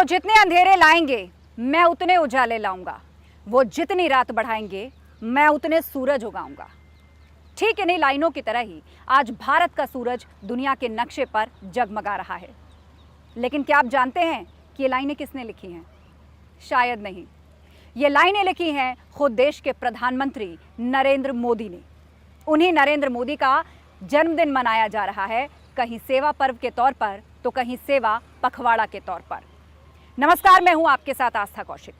वो जितने अंधेरे लाएंगे मैं उतने उजाले लाऊंगा, वो जितनी रात बढ़ाएंगे मैं उतने सूरज उगाऊंगा। ठीक इन्हीं लाइनों की तरह ही आज भारत का सूरज दुनिया के नक्शे पर जगमगा रहा है। लेकिन क्या आप जानते हैं कि ये लाइनें किसने लिखी हैं? शायद नहीं। ये लाइनें लिखी हैं खुद देश के प्रधानमंत्री नरेंद्र मोदी ने। उन्हीं नरेंद्र मोदी का जन्मदिन मनाया जा रहा है, कहीं सेवा पर्व के तौर पर तो कहीं सेवा पखवाड़ा के तौर पर। नमस्कार, मैं हूं आपके साथ आस्था कौशिक।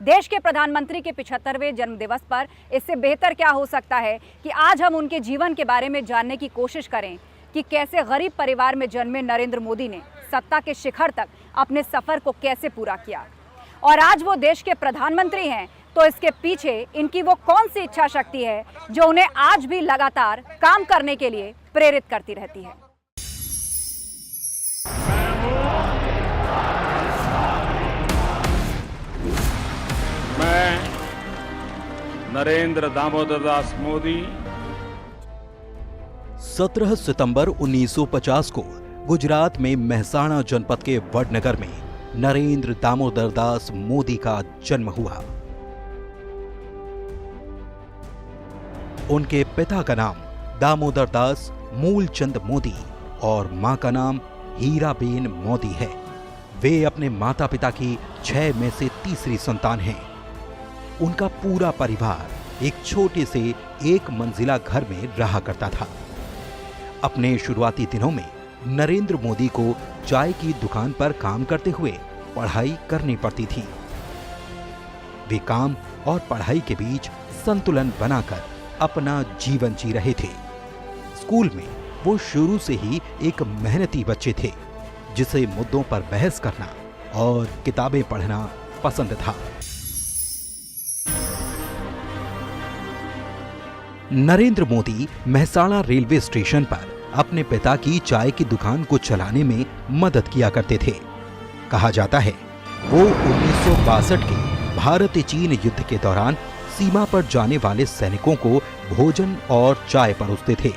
देश के प्रधानमंत्री के 75वें जन्मदिवस पर इससे बेहतर क्या हो सकता है कि आज हम उनके जीवन के बारे में जानने की कोशिश करें कि कैसे गरीब परिवार में जन्मे नरेंद्र मोदी ने सत्ता के शिखर तक अपने सफर को कैसे पूरा किया। और आज वो देश के प्रधानमंत्री हैं, तो इसके पीछे इनकी वो कौन सी इच्छा शक्ति है जो उन्हें आज भी लगातार काम करने के लिए प्रेरित करती रहती है। मैं नरेंद्र दामोदर दास मोदी 17 सितंबर 1950 को गुजरात में मेहसाणा जनपद के वडनगर में नरेंद्र दामोदर दास मोदी का जन्म हुआ। उनके पिता का नाम दामोदर दास मूलचंद मोदी और मां का नाम हीराबेन मोदी है। वे अपने माता पिता की 6 में से तीसरी संतान हैं। उनका पूरा परिवार एक छोटे से एक मंजिला घर में रहा करता था। अपने शुरुआती दिनों में नरेंद्र मोदी को चाय की दुकान पर काम करते हुए पढ़ाई करनी पड़ती थी। वे काम और पढ़ाई के बीच संतुलन बनाकर अपना जीवन जी रहे थे। स्कूल में वो शुरू से ही एक मेहनती बच्चे थे, जिसे मुद्दों पर बहस करना और किताबें पढ़ना पसंद था। नरेंद्र मोदी मेहसाणा रेलवे स्टेशन पर अपने पिता की चाय की दुकान को चलाने में मदद किया करते थे। कहा जाता है वो 1962 के भारत चीन युद्ध के दौरान सीमा पर जाने वाले सैनिकों को भोजन और चाय परोसते थे।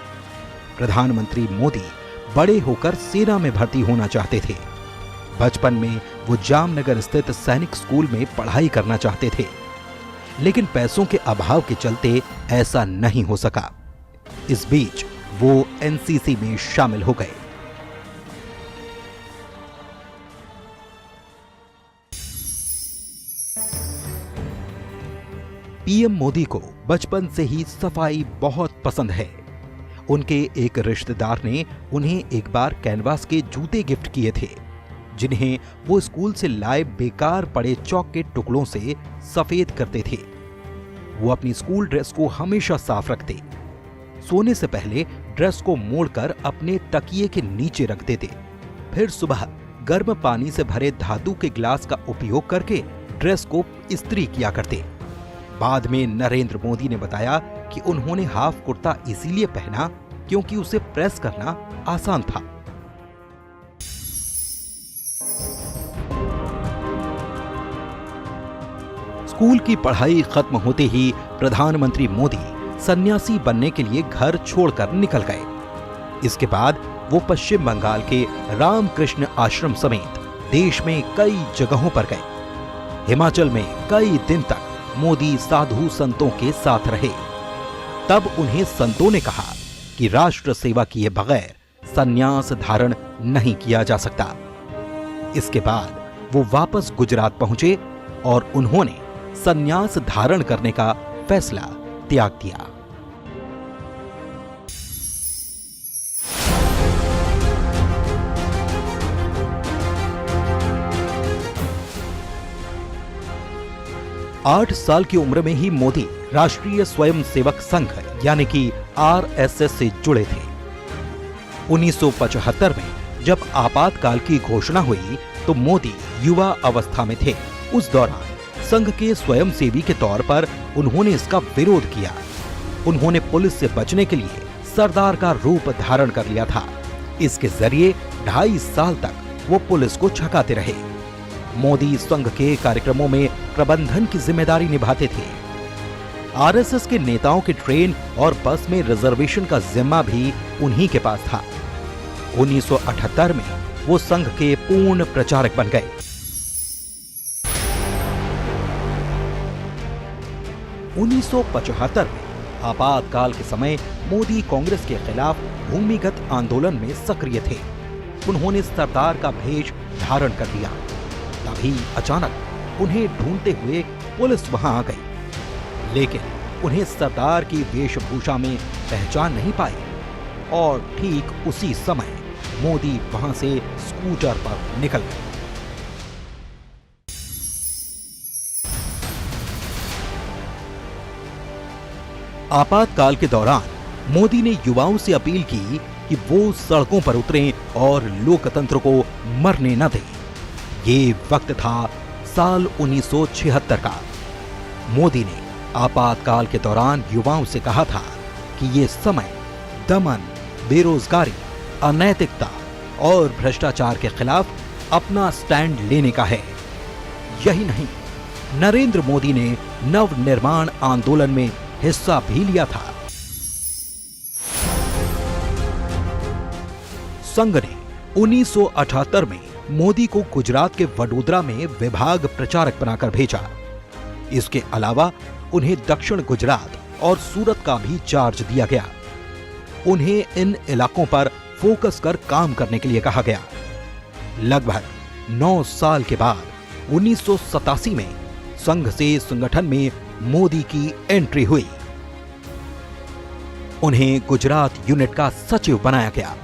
प्रधानमंत्री मोदी बड़े होकर सेना में भर्ती होना चाहते थे। बचपन में वो जामनगर स्थित सैनिक स्कूल में पढ़ाई करना चाहते थे, लेकिन पैसों के अभाव के चलते ऐसा नहीं हो सका। इस बीच वो एनसीसी में शामिल हो गए। पीएम मोदी को बचपन से ही सफाई बहुत पसंद है। उनके एक रिश्तेदार ने उन्हें एक बार कैनवास के जूते गिफ्ट किए थे, जिन्हें वो स्कूल से लाए बेकार पड़े चौक के टुकड़ों से सफेद करते थे। वो अपनी स्कूल ड्रेस को हमेशा साफ रखते। सोने से पहले ड्रेस को मोड़कर अपने तकिए के नीचे रख देते। फिर सुबह गर्म पानी से भरे धातु के गिलास का उपयोग करके ड्रेस को इस्त्री किया करते। बाद में नरेंद्र मोदी ने बताया कि उन्होंने हाफ कुर्ता इसीलिए पहना क्योंकि उसे प्रेस करना आसान था। स्कूल की पढ़ाई खत्म होते ही प्रधानमंत्री मोदी सन्यासी बनने के लिए घर छोड़कर निकल गए। इसके बाद वो पश्चिम बंगाल के रामकृष्ण आश्रम समेत देश में कई जगहों पर गए। हिमाचल में कई दिन तक मोदी साधु संतों के साथ रहे। तब उन्हें संतों ने कहा कि राष्ट्र सेवा किए बगैर संन्यास धारण नहीं किया जा सकता। इसके बाद वो वापस गुजरात पहुंचे और उन्होंने संन्यास धारण करने का फैसला त्याग दिया। आठ साल की उम्र में ही मोदी राष्ट्रीय स्वयंसेवक संघ यानी कि आरएसएस से जुड़े थे। 1975 में जब आपातकाल की घोषणा हुई तो मोदी युवा अवस्था में थे। उस दौरान संघ के स्वयंसेवी के तौर पर उन्होंने इसका विरोध किया। उन्होंने पुलिस से बचने के लिए सरदार का रूप धारण कर लिया था। इसके जरिए 2.5 साल तक वो पुलिस को छकाते रहे। मोदी संघ के कार्यक्रमों में प्रबंधन की जिम्मेदारी निभाते थे। आरएसएस के नेताओं के ट्रेन और बस में रिजर्वेशन का जिम्मा भी उन्हीं के पास था। 1978 में वो संघ के पूर्ण प्रचारक बन गए। 1975 में आपातकाल के समय मोदी कांग्रेस के खिलाफ भूमिगत आंदोलन में सक्रिय थे। उन्होंने सरदार का भेष धारण कर लिया। तभी अचानक उन्हें ढूंढते हुए पुलिस वहां आ गई, लेकिन उन्हें सरदार की वेशभूषा में पहचान नहीं पाई और ठीक उसी समय मोदी वहां से स्कूटर पर निकल गए। आपातकाल के दौरान मोदी ने युवाओं से अपील की कि वो सड़कों पर उतरें और लोकतंत्र को मरने न दें। ये वक्त था साल 1976 का। मोदी ने आपातकाल के दौरान युवाओं से कहा था कि ये समय दमन, बेरोजगारी, अनैतिकता और भ्रष्टाचार के खिलाफ अपना स्टैंड लेने का है। यही नहीं, नरेंद्र मोदी ने नवनिर्माण आंदोलन में हिस्सा भी लिया था। संघ ने 1978 में मोदी को गुजरात के वडोदरा में विभाग प्रचारक बनाकर भेजा। इसके अलावा उन्हें दक्षिण गुजरात और सूरत का भी चार्ज दिया गया। उन्हें इन इलाकों पर फोकस कर काम करने के लिए कहा गया। लगभग 9 साल के बाद 1987 में संघ से संगठन में मोदी की एंट्री हुई। उन्हें गुजरात यूनिट का सचिव बनाया गया।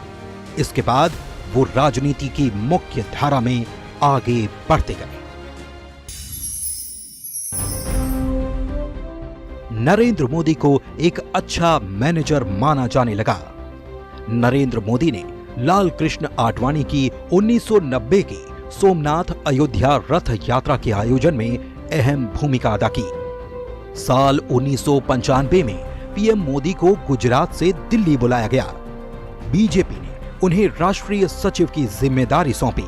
इसके बाद वो राजनीति की मुख्य धारा में आगे बढ़ते गए। नरेंद्र मोदी को एक अच्छा मैनेजर माना जाने लगा। नरेंद्र मोदी ने लाल कृष्ण आडवाणी की 1990 की सोमनाथ अयोध्या रथ यात्रा के आयोजन में अहम भूमिका अदा की। साल 1995 में पीएम मोदी को गुजरात से दिल्ली बुलाया गया। बीजेपी ने उन्हें राष्ट्रीय सचिव की जिम्मेदारी सौंपी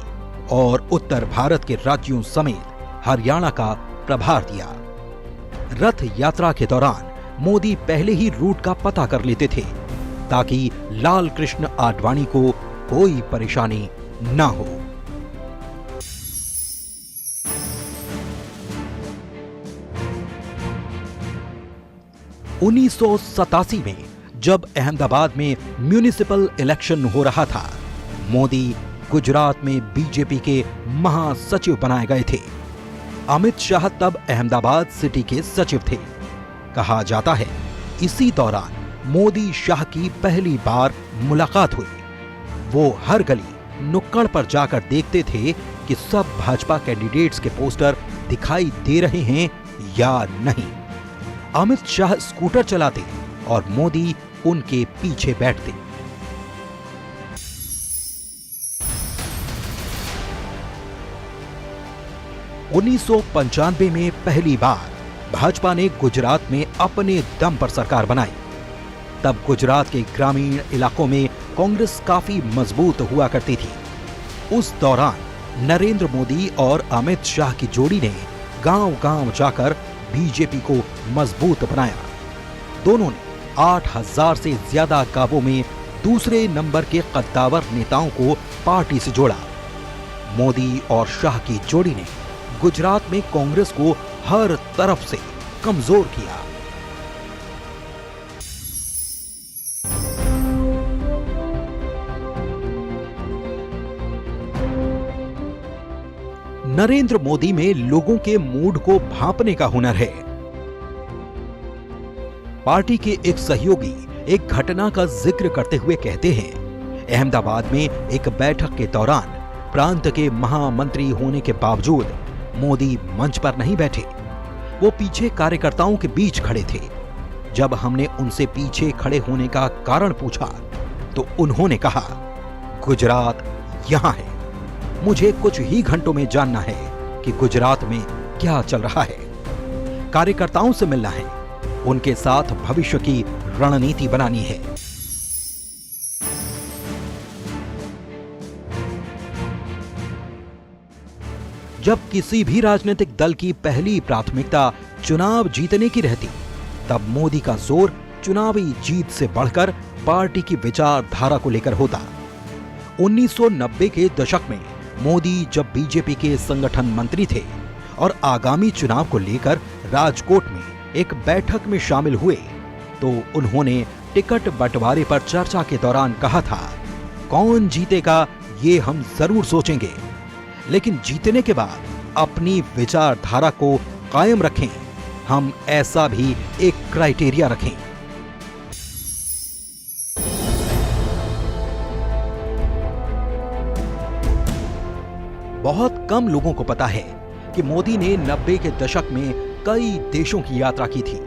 और उत्तर भारत के राज्यों समेत हरियाणा का प्रभार दिया। रथ यात्रा के दौरान मोदी पहले ही रूट का पता कर लेते थे ताकि लाल कृष्ण आडवाणी को कोई परेशानी न हो। उन्नीस में जब अहमदाबाद में म्युनिसिपल इलेक्शन हो रहा था, मोदी गुजरात में बीजेपी के महासचिव बनाए गए थे। अमित शाह तब अहमदाबाद सिटी के सचिव थे। कहा जाता है इसी दौरान मोदी शाह की पहली बार मुलाकात हुई। वो हर गली नुक्कड़ पर जाकर देखते थे कि सब भाजपा कैंडिडेट्स के पोस्टर दिखाई दे रहे हैं या नहीं। अमित शाह स्कूटर चलाते और मोदी उनके पीछे बैठते। उन्नीस में पहली बार भाजपा ने गुजरात में अपने दम पर सरकार बनाई। तब गुजरात के ग्रामीण इलाकों में कांग्रेस काफी मजबूत हुआ करती थी। उस दौरान नरेंद्र मोदी और अमित शाह की जोड़ी ने गांव-गांव जाकर बीजेपी को मजबूत बनाया। दोनों ने 8000 से ज्यादा गांवों में दूसरे नंबर के कद्दावर नेताओं को पार्टी से जोड़ा। मोदी और शाह की जोड़ी ने गुजरात में कांग्रेस को हर तरफ से कमजोर किया। नरेंद्र मोदी में लोगों के मूड को भांपने का हुनर है। पार्टी के एक सहयोगी एक घटना का जिक्र करते हुए कहते हैं, अहमदाबाद में एक बैठक के दौरान प्रांत के महामंत्री होने के बावजूद मोदी मंच पर नहीं बैठे। वो पीछे कार्यकर्ताओं के बीच खड़े थे। जब हमने उनसे पीछे खड़े होने का कारण पूछा तो उन्होंने कहा, गुजरात यहां है, मुझे कुछ ही घंटों में जानना है कि गुजरात में क्या चल रहा है। कार्यकर्ताओं से मिलना है, उनके साथ भविष्य की रणनीति बनानी है। जब किसी भी राजनीतिक दल की पहली प्राथमिकता चुनाव जीतने की रहती, तब मोदी का जोर चुनावी जीत से बढ़कर पार्टी की विचारधारा को लेकर होता। 1990 के दशक में मोदी जब बीजेपी के संगठन मंत्री थे और आगामी चुनाव को लेकर राजकोट में एक बैठक में शामिल हुए तो उन्होंने टिकट बंटवारे पर चर्चा के दौरान कहा था, कौन जीतेगा ये हम जरूर सोचेंगे, लेकिन जीतने के बाद अपनी विचारधारा को कायम रखें। हम ऐसा भी एक क्राइटेरिया रखें। बहुत कम लोगों को पता है कि मोदी ने 90 के दशक में कई देशों की यात्रा की थी,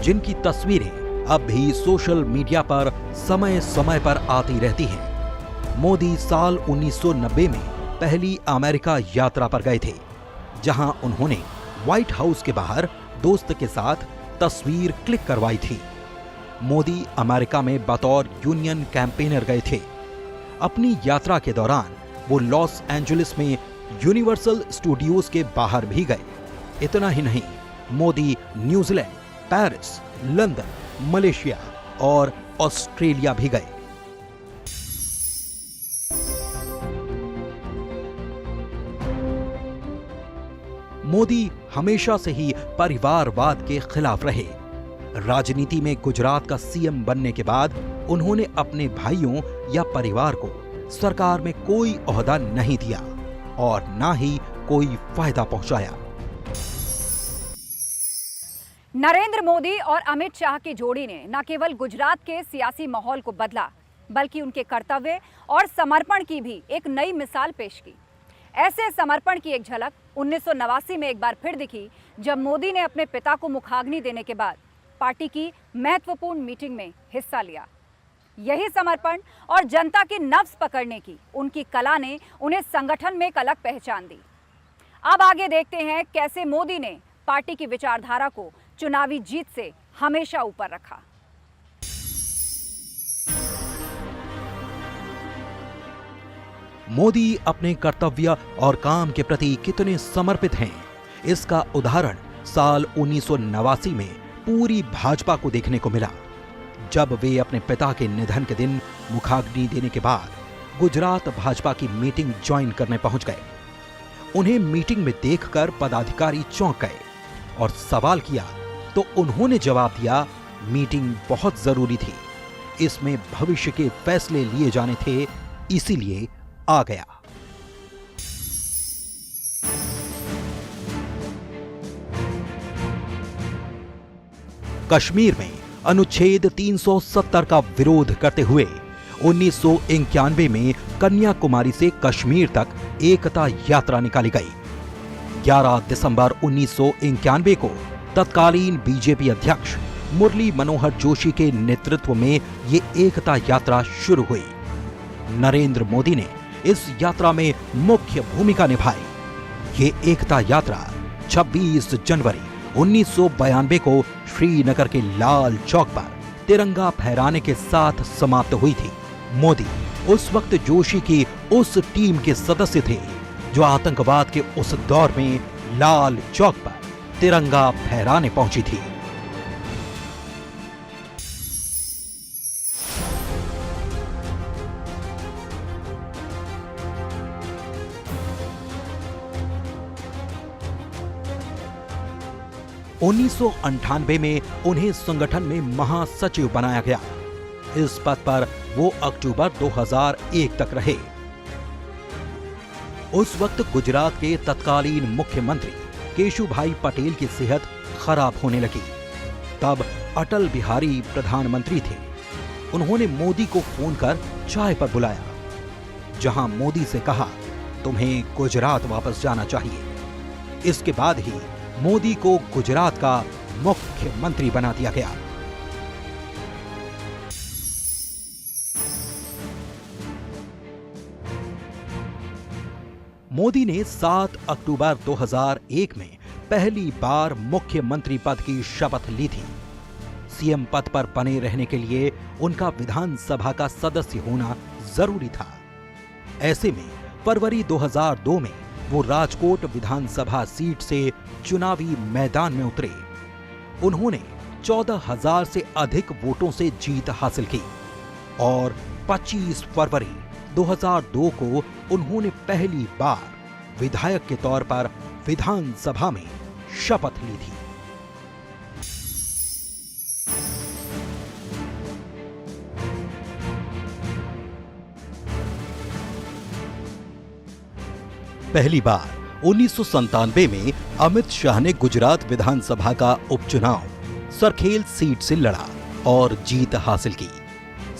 जिनकी तस्वीरें अब भी सोशल मीडिया पर समय समय पर आती रहती हैं। मोदी साल 1990 में पहली अमेरिका यात्रा पर गए थे, जहां उन्होंने व्हाइट हाउस के बाहर दोस्त के साथ तस्वीर क्लिक करवाई थी। मोदी अमेरिका में बतौर यूनियन कैंपेनर गए थे। अपनी यात्रा के दौरान वो लॉस एंजलिस में यूनिवर्सल स्टूडियोज के बाहर भी गए। इतना ही नहीं, Modi New Zealand, Paris, London, Malaysia और ऑस्ट्रेलिया भी गए। मोदी हमेशा से ही परिवारवाद के खिलाफ रहे। राजनीति में गुजरात का सीएम बनने के बाद उन्होंने अपने भाइयों या परिवार को सरकार में कोई ओहदा नहीं दिया और ना ही कोई फायदा पहुंचाया। नरेंद्र मोदी और अमित शाह की जोड़ी ने न केवल गुजरात के सियासी माहौल को बदला, बल्कि उनके कर्तव्य और समर्पण की भी एक नई मिसाल पेश की। ऐसे समर्पण की एक झलक 1989 में एक बार फिर दिखी, जब मोदी ने अपने पिता को मुखाग्नि देने के बाद पार्टी की महत्वपूर्ण मीटिंग में हिस्सा लिया। यही समर्पण और जनता की नब्ज पकड़ने की उनकी कला ने उन्हें संगठन में एक अलग पहचान दी। अब आगे देखते हैं कैसे मोदी ने पार्टी की विचारधारा को चुनावी जीत से हमेशा ऊपर रखा। मोदी अपने कर्तव्य और काम के प्रति कितने समर्पित हैं, इसका उदाहरण साल 1989 में पूरी भाजपा को देखने को मिला, जब वे अपने पिता के निधन के दिन मुखाग्नि देने के बाद गुजरात भाजपा की मीटिंग ज्वाइन करने पहुंच गए। उन्हें मीटिंग में देखकर पदाधिकारी चौंक गए और सवाल किया तो उन्होंने जवाब दिया, मीटिंग बहुत जरूरी थी, इसमें भविष्य के फैसले लिए जाने थे, इसीलिए आ गया। कश्मीर में अनुच्छेद 370 का विरोध करते हुए 1991 में कन्याकुमारी से कश्मीर तक एकता यात्रा निकाली गई। 11 दिसंबर 1991 को तत्कालीन बीजेपी अध्यक्ष मुरली मनोहर जोशी के नेतृत्व में ये एकता यात्रा शुरू हुई। नरेंद्र मोदी ने इस यात्रा में मुख्य भूमिका निभाई। ये एकता यात्रा 26 जनवरी 1992 को श्रीनगर के लाल चौक पर तिरंगा फहराने के साथ समाप्त हुई थी। मोदी उस वक्त जोशी की उस टीम के सदस्य थे जो आतंकवाद के उस दौर में लाल चौक पर तिरंगा फहराने पहुंची थी। उन्नीस में उन्हें संगठन में महासचिव बनाया गया। इस पद पर वो अक्टूबर 2001 तक रहे। उस वक्त गुजरात के तत्कालीन मुख्यमंत्री केशुभाई पटेल की सेहत खराब होने लगी। तब अटल बिहारी प्रधानमंत्री थे। उन्होंने मोदी को फोन कर चाय पर बुलाया, जहां मोदी से कहा, तुम्हें गुजरात वापस जाना चाहिए। इसके बाद ही मोदी को गुजरात का मुख्यमंत्री बना दिया गया। मोदी ने 7 अक्टूबर 2001 में पहली बार मुख्यमंत्री पद की शपथ ली थी। सीएम पद पर बने रहने के लिए उनका विधानसभा का सदस्य होना जरूरी था। ऐसे में फरवरी 2002 में वो राजकोट विधानसभा सीट से चुनावी मैदान में उतरे। उन्होंने 14,000 से अधिक वोटों से जीत हासिल की और 25 फरवरी 2002 को उन्होंने पहली बार विधायक के तौर पर विधानसभा में शपथ ली थी। पहली बार 1997 में अमित शाह ने गुजरात विधानसभा का उपचुनाव सरखेल सीट से लड़ा और जीत हासिल की।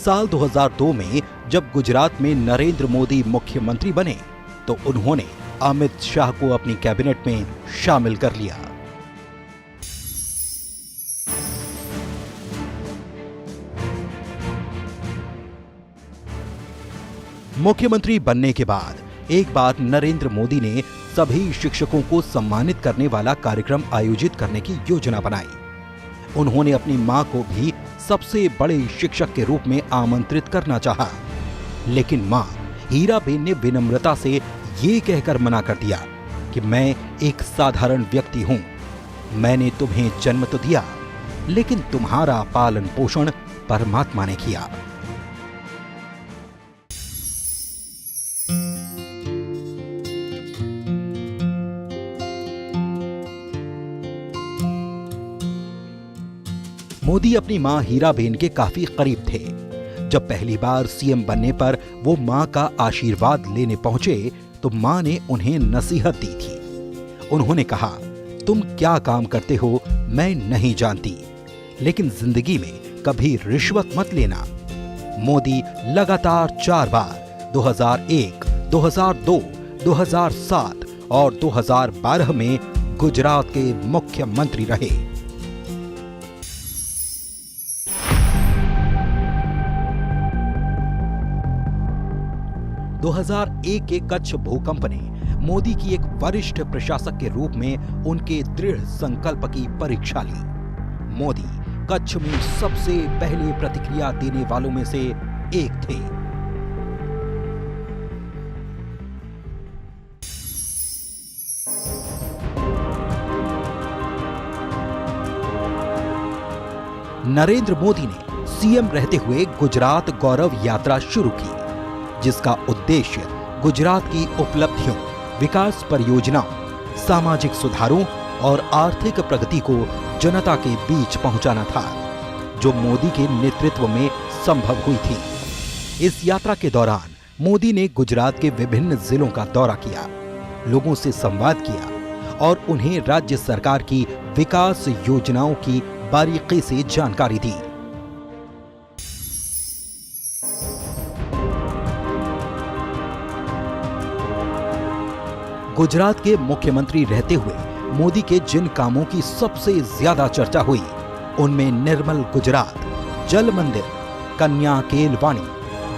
साल 2002 में जब गुजरात में नरेंद्र मोदी मुख्यमंत्री बने तो उन्होंने अमित शाह को अपनी कैबिनेट में शामिल कर लिया। मुख्यमंत्री बनने के बाद एक बार नरेंद्र मोदी ने सभी शिक्षकों को सम्मानित करने वाला कार्यक्रम आयोजित करने की योजना बनाई। उन्होंने अपनी मां को भी सबसे बड़े शिक्षक के रूप में आमंत्रित करना चाहा, लेकिन मां हीराबेन ने विनम्रता से ये कहकर मना कर दिया कि मैं एक साधारण व्यक्ति हूं। मैंने तुम्हें जन्म तो दिया, लेकिन तुम्हारा पालन पोषण परमात्मा ने किया। मोदी अपनी मां हीराबेन के काफी करीब थे। जब पहली बार सीएम बनने पर वो मां का आशीर्वाद लेने पहुंचे तो मां ने उन्हें नसीहत दी थी। उन्होंने कहा, तुम क्या काम करते हो मैं नहीं जानती, लेकिन जिंदगी में कभी रिश्वत मत लेना। मोदी लगातार 4 बार 2001, 2002, 2007 और 2012 में गुजरात के मुख्यमंत्री रहे। 2001 के कच्छ भूकंप ने मोदी की एक वरिष्ठ प्रशासक के रूप में उनके दृढ़ संकल्प की परीक्षा ली। मोदी कच्छ में सबसे पहले प्रतिक्रिया देने वालों में से एक थे। नरेंद्र मोदी ने सीएम रहते हुए गुजरात गौरव यात्रा शुरू की, जिसका उद्देश्य गुजरात की उपलब्धियों, विकास परियोजनाओं, सामाजिक सुधारों और आर्थिक प्रगति को जनता के बीच पहुंचाना था, जो मोदी के नेतृत्व में संभव हुई थी। इस यात्रा के दौरान मोदी ने गुजरात के विभिन्न जिलों का दौरा किया, लोगों से संवाद किया और उन्हें राज्य सरकार की विकास योजनाओं की बारीकी से जानकारी दी। गुजरात के मुख्यमंत्री रहते हुए मोदी के जिन कामों की सबसे ज्यादा चर्चा हुई, उनमें निर्मल गुजरात, जल मंदिर, कन्या केलवाणी,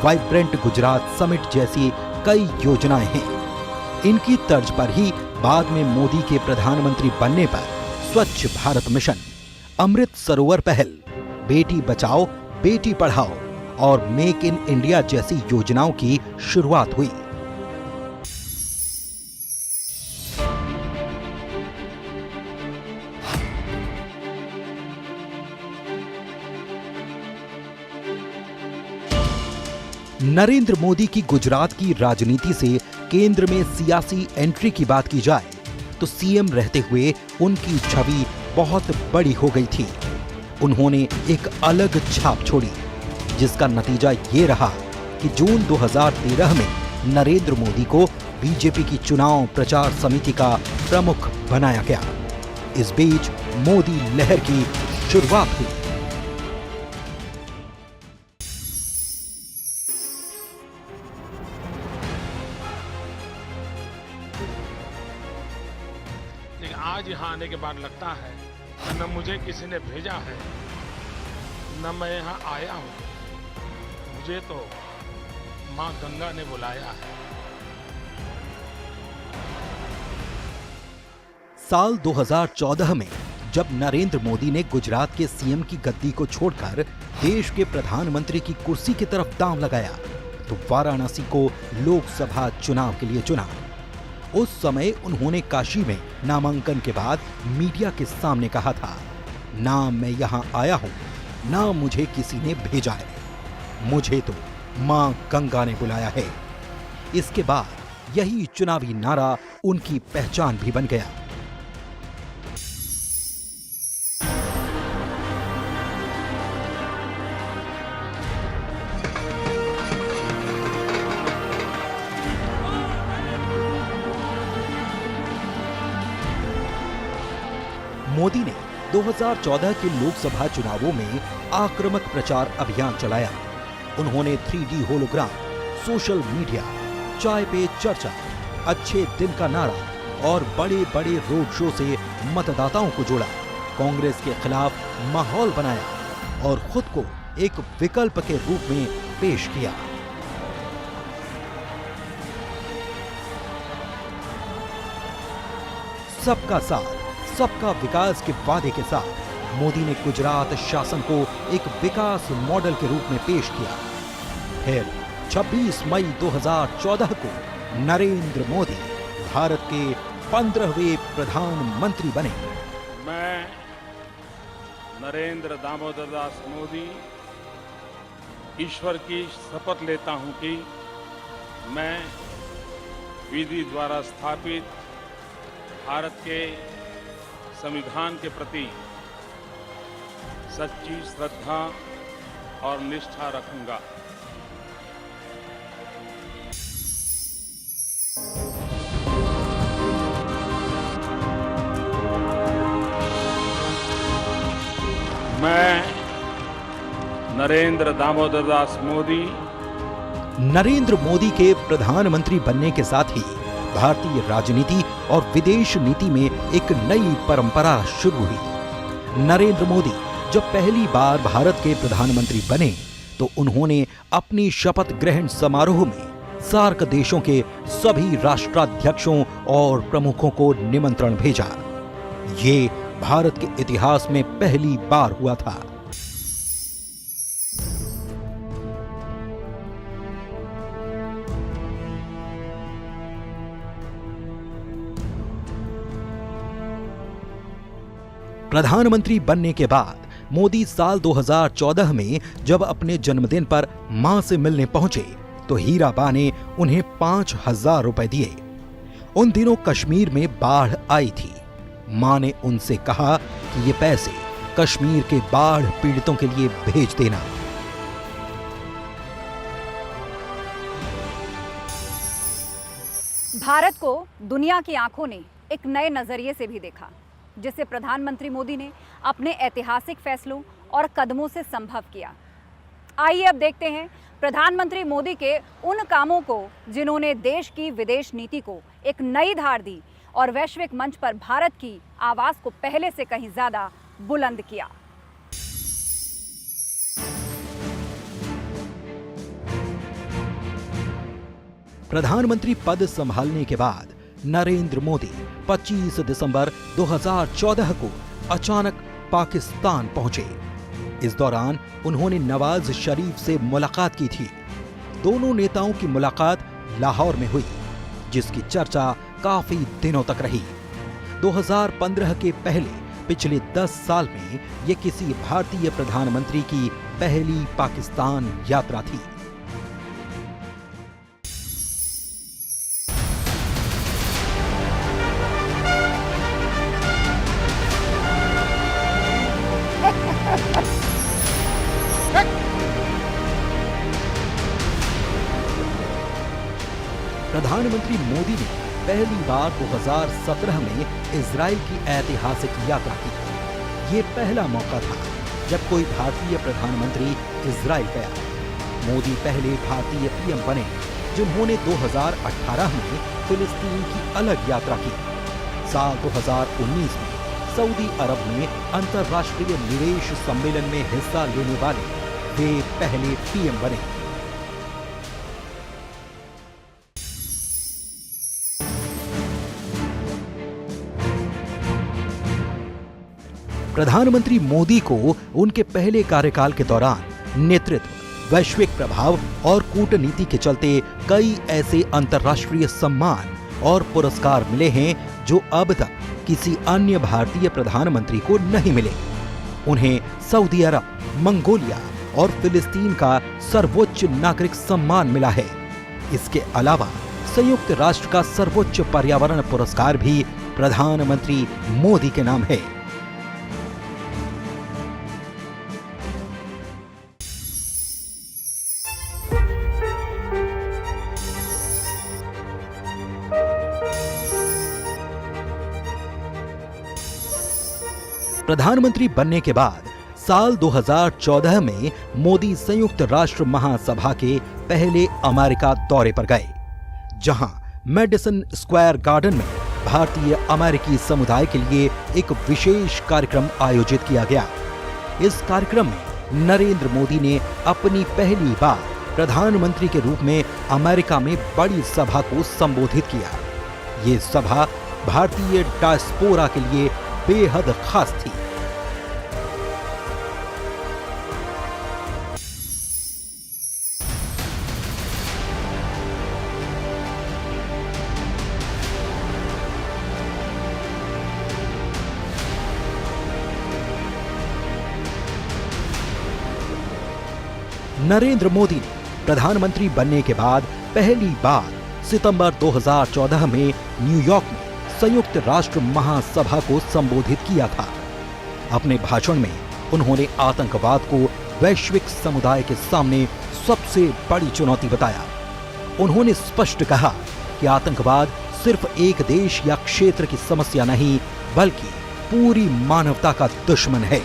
वाइब्रेंट गुजरात समिट जैसी कई योजनाएं हैं। इनकी तर्ज पर ही बाद में मोदी के प्रधानमंत्री बनने पर स्वच्छ भारत मिशन, अमृत सरोवर पहल, बेटी बचाओ बेटी पढ़ाओ और मेक इन इंडिया जैसी योजनाओं की शुरुआत हुई। नरेंद्र मोदी की गुजरात की राजनीति से केंद्र में सियासी एंट्री की बात की जाए तो सीएम रहते हुए उनकी छवि बहुत बड़ी हो गई थी। उन्होंने एक अलग छाप छोड़ी, जिसका नतीजा ये रहा कि जून 2013 में नरेंद्र मोदी को बीजेपी की चुनाव प्रचार समिति का प्रमुख बनाया गया। इस बीच मोदी लहर की शुरुआत हुई। आज यहाँ आने के बाद लगता है न मुझे किसी ने भेजा है, न मैं यहाँ आया हूँ, मुझे तो माँ गंगा ने बुलाया है। साल 2014 में जब नरेंद्र मोदी ने गुजरात के सीएम की गद्दी को छोड़कर देश के प्रधानमंत्री की कुर्सी की तरफ दांव लगाया तो वाराणसी को लोकसभा चुनाव के लिए चुना। उस समय उन्होंने काशी में नामांकन के बाद मीडिया के सामने कहा था, ना मैं यहां आया हूं, ना मुझे किसी ने भेजा है, मुझे तो मां गंगा ने बुलाया है। इसके बाद यही चुनावी नारा उनकी पहचान भी बन गया। मोदी ने 2014 के लोकसभा चुनावों में आक्रामक प्रचार अभियान चलाया। उन्होंने 3D होलोग्राम, सोशल मीडिया, चाय पे चर्चा, अच्छे दिन का नारा और बड़े बड़े रोड शो से मतदाताओं को जोड़ा, कांग्रेस के खिलाफ माहौल बनाया और खुद को एक विकल्प के रूप में पेश किया। सबका साथ, सबका विकास के वादे के साथ मोदी ने गुजरात शासन को एक विकास मॉडल के रूप में पेश किया। फिर 26 मई 2014 को नरेंद्र मोदी भारत के 15वें प्रधानमंत्री बने। मैं नरेंद्र दामोदर दास मोदी ईश्वर की शपथ लेता हूं कि मैं विधि द्वारा स्थापित भारत के संविधान के प्रति सच्ची श्रद्धा और निष्ठा रखूंगा। मैं नरेंद्र दामोदर दास मोदी नरेंद्र मोदी के प्रधानमंत्री बनने के साथ ही भारतीय राजनीति और विदेश नीति में एक नई परंपरा शुरू हुई। नरेंद्र मोदी जब पहली बार भारत के प्रधानमंत्री बने तो उन्होंने अपनी शपथ ग्रहण समारोह में सार्क देशों के सभी राष्ट्राध्यक्षों और प्रमुखों को निमंत्रण भेजा। ये भारत के इतिहास में पहली बार हुआ था। प्रधानमंत्री बनने के बाद मोदी साल 2014 में जब अपने जन्मदिन पर मां से मिलने पहुंचे तो हीराबा ने उन्हें 5,000 रुपए दिए। उन दिनों कश्मीर में बाढ़ आई थी। मां ने उनसे कहा कि ये पैसे कश्मीर के बाढ़ पीड़ितों के लिए भेज देना। भारत को दुनिया की आंखों ने एक नए नजरिए से भी देखा, जिसे प्रधानमंत्री मोदी ने अपने ऐतिहासिक फैसलों और कदमों से संभव किया। आइए अब देखते हैं प्रधानमंत्री मोदी के उन कामों को जिन्होंने देश की विदेश नीति को एक नई धार दी और वैश्विक मंच पर भारत की आवाज को पहले से कहीं ज्यादा बुलंद किया। प्रधानमंत्री पद संभालने के बाद नरेंद्र मोदी 25 दिसंबर 2014 को अचानक पाकिस्तान पहुंचे। इस दौरान उन्होंने नवाज शरीफ से मुलाकात की थी। दोनों नेताओं की मुलाकात लाहौर में हुई, जिसकी चर्चा काफी दिनों तक रही। 2015 के पहले पिछले 10 साल में ये किसी भारतीय प्रधानमंत्री की पहली पाकिस्तान यात्रा थी। प्रधानमंत्री मोदी ने पहली बार 2017 में इजराइल की ऐतिहासिक यात्रा की। ये पहला मौका था जब कोई भारतीय प्रधानमंत्री इजराइल गया। मोदी पहले भारतीय पीएम बने जिन्होंने 2018 में फिलिस्तीन की अलग यात्रा की। साल 2019 में सऊदी अरब में अंतर्राष्ट्रीय निवेश सम्मेलन में हिस्सा लेने वाले वे पहले पीएम बने। प्रधानमंत्री मोदी को उनके पहले कार्यकाल के दौरान नेतृत्व, वैश्विक प्रभाव और कूटनीति के चलते कई ऐसे अंतर्राष्ट्रीय सम्मान और पुरस्कार मिले हैं जो अब तक किसी अन्य भारतीय प्रधानमंत्री को नहीं मिले। उन्हें सऊदी अरब, मंगोलिया और फिलिस्तीन का सर्वोच्च नागरिक सम्मान मिला है। इसके अलावा संयुक्त राष्ट्र का सर्वोच्च पर्यावरण पुरस्कार भी प्रधानमंत्री मोदी के नाम है। प्रधानमंत्री बनने के बाद साल 2014 में मोदी संयुक्त राष्ट्र महासभा के पहले अमेरिका दौरे पर गए, जहां मेडिसन स्क्वायर गार्डन में भारतीय अमेरिकी समुदाय के लिए एक विशेष कार्यक्रम आयोजित किया गया। इस कार्यक्रम में नरेंद्र मोदी ने अपनी पहली बार प्रधानमंत्री के रूप में अमेरिका में बड़ी सभा को संबोधित किया। ये सभा भारतीय डायस्पोरा के लिए बेहद खास थी। नरेंद्र मोदी ने प्रधानमंत्री बनने के बाद पहली बार सितंबर 2014 में न्यूयॉर्क में संयुक्त राष्ट्र महासभा को संबोधित किया था। अपने भाषण में उन्होंने आतंकवाद को वैश्विक समुदाय के सामने सबसे बड़ी चुनौती बताया। उन्होंने स्पष्ट कहा कि आतंकवाद सिर्फ एक देश या क्षेत्र की समस्या नहीं, बल्कि पूरी मानवता का दुश्मन है।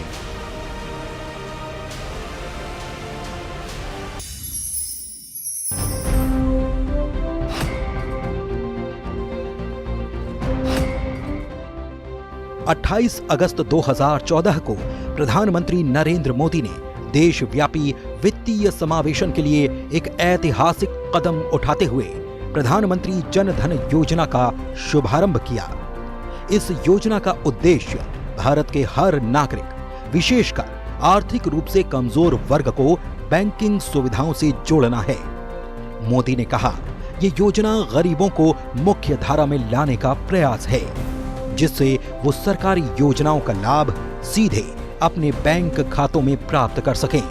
अट्ठाईस अगस्त 2014 को प्रधानमंत्री नरेंद्र मोदी ने देशव्यापी वित्तीय समावेशन के लिए एक ऐतिहासिक कदम उठाते हुए प्रधानमंत्री जन धन योजना का शुभारंभ किया। इस योजना का उद्देश्य भारत के हर नागरिक, विशेषकर आर्थिक रूप से कमजोर वर्ग को बैंकिंग सुविधाओं से जोड़ना है। मोदी ने कहा, ये योजना गरीबों को मुख्य धारा में लाने का प्रयास है, जिससे वो सरकारी योजनाओं का लाभ सीधे अपने बैंक खातों में प्राप्त कर सकें।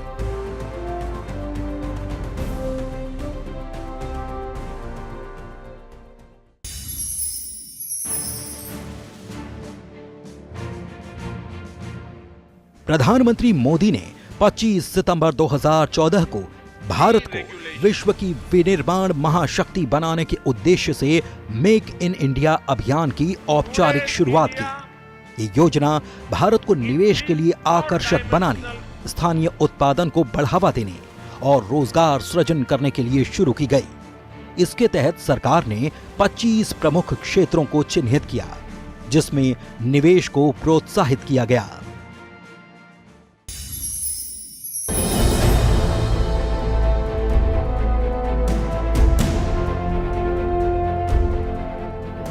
प्रधानमंत्री मोदी ने 25 सितंबर 2014 को भारत को विश्व की विनिर्माण महाशक्ति बनाने के उद्देश्य से मेक इन इंडिया अभियान की औपचारिक शुरुआत की। ये योजना भारत को निवेश के लिए आकर्षक बनाने, स्थानीय उत्पादन को बढ़ावा देने और रोजगार सृजन करने के लिए शुरू की गई। इसके तहत सरकार ने 25 प्रमुख क्षेत्रों को चिन्हित किया, जिसमें निवेश को प्रोत्साहित किया गया।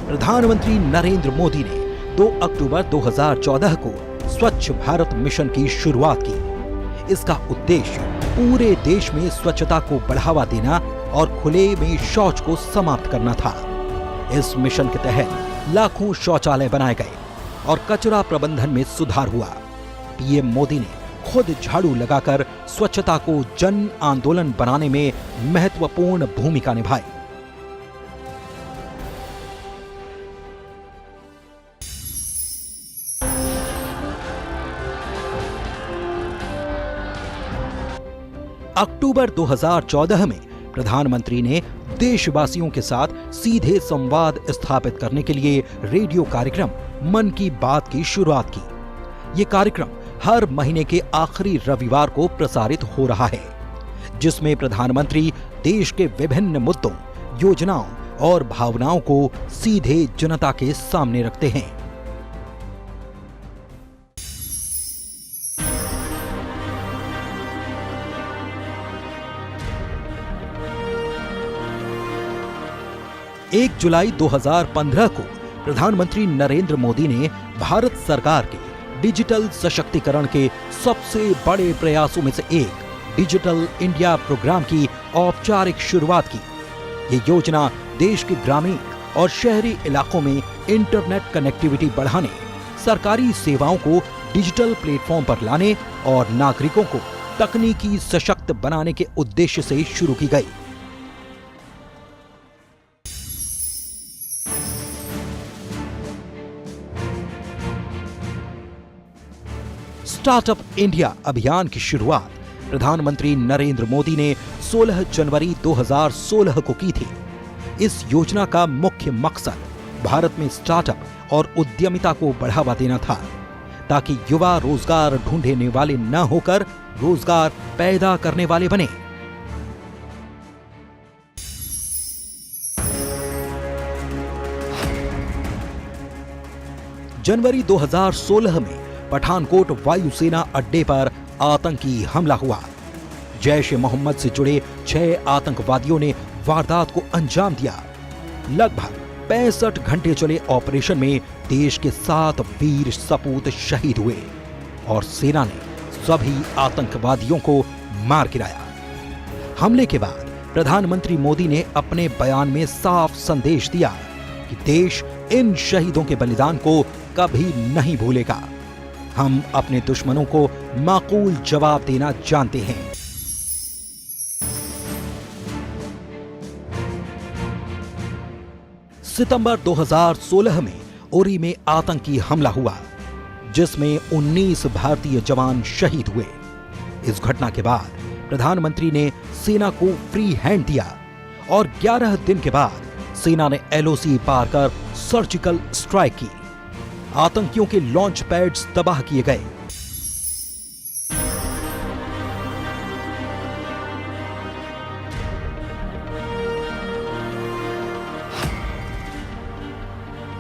प्रधानमंत्री नरेंद्र मोदी ने 2 अक्टूबर 2014 को स्वच्छ भारत मिशन की शुरुआत की। इसका उद्देश्य पूरे देश में स्वच्छता को बढ़ावा देना और खुले में शौच को समाप्त करना था। इस मिशन के तहत लाखों शौचालय बनाए गए और कचरा प्रबंधन में सुधार हुआ। पीएम मोदी ने खुद झाड़ू लगाकर स्वच्छता को जन आंदोलन बनाने में महत्वपूर्ण भूमिका निभाई। अक्टूबर 2014 में प्रधानमंत्री ने देशवासियों के साथ सीधे संवाद स्थापित करने के लिए रेडियो कार्यक्रम मन की बात की शुरुआत की। ये कार्यक्रम हर महीने के आखिरी रविवार को प्रसारित हो रहा है, जिसमें प्रधानमंत्री देश के विभिन्न मुद्दों, योजनाओं और भावनाओं को सीधे जनता के सामने रखते हैं। एक जुलाई 2015 को प्रधानमंत्री नरेंद्र मोदी ने भारत सरकार के डिजिटल सशक्तिकरण के सबसे बड़े प्रयासों में से एक डिजिटल इंडिया प्रोग्राम की औपचारिक शुरुआत की। ये योजना देश के ग्रामीण और शहरी इलाकों में इंटरनेट कनेक्टिविटी बढ़ाने, सरकारी सेवाओं को डिजिटल प्लेटफॉर्म पर लाने और नागरिकों को तकनीकी सशक्त बनाने के उद्देश्य से शुरू की गई। स्टार्टअप इंडिया अभियान की शुरुआत प्रधानमंत्री नरेंद्र मोदी ने 16 जनवरी 2016 को की थी। इस योजना का मुख्य मकसद भारत में स्टार्टअप और उद्यमिता को बढ़ावा देना था। ताकि युवा रोजगार ढूंढने वाले न होकर रोजगार पैदा करने वाले बने। जनवरी 2016 में पठानकोट वायुसेना अड्डे पर आतंकी हमला हुआ। जैश ए मोहम्मद से जुड़े 6 आतंकवादियों ने वारदात को अंजाम दिया। लगभग 65 घंटे चले ऑपरेशन में देश के 7 वीर सपूत शहीद हुए और सेना ने सभी आतंकवादियों को मार गिराया। हमले के बाद प्रधानमंत्री मोदी ने अपने बयान में साफ संदेश दिया कि देश इन शहीदों के बलिदान को कभी नहीं भूलेगा। हम अपने दुश्मनों को माकूल जवाब देना जानते हैं। सितंबर 2016 में उरी में आतंकी हमला हुआ, जिसमें 19 भारतीय जवान शहीद हुए। इस घटना के बाद प्रधानमंत्री ने सेना को फ्री हैंड दिया और 11 दिन के बाद सेना ने एलओसी पार कर सर्जिकल स्ट्राइक की। आतंकियों के लॉन्च पैड्स तबाह किए गए।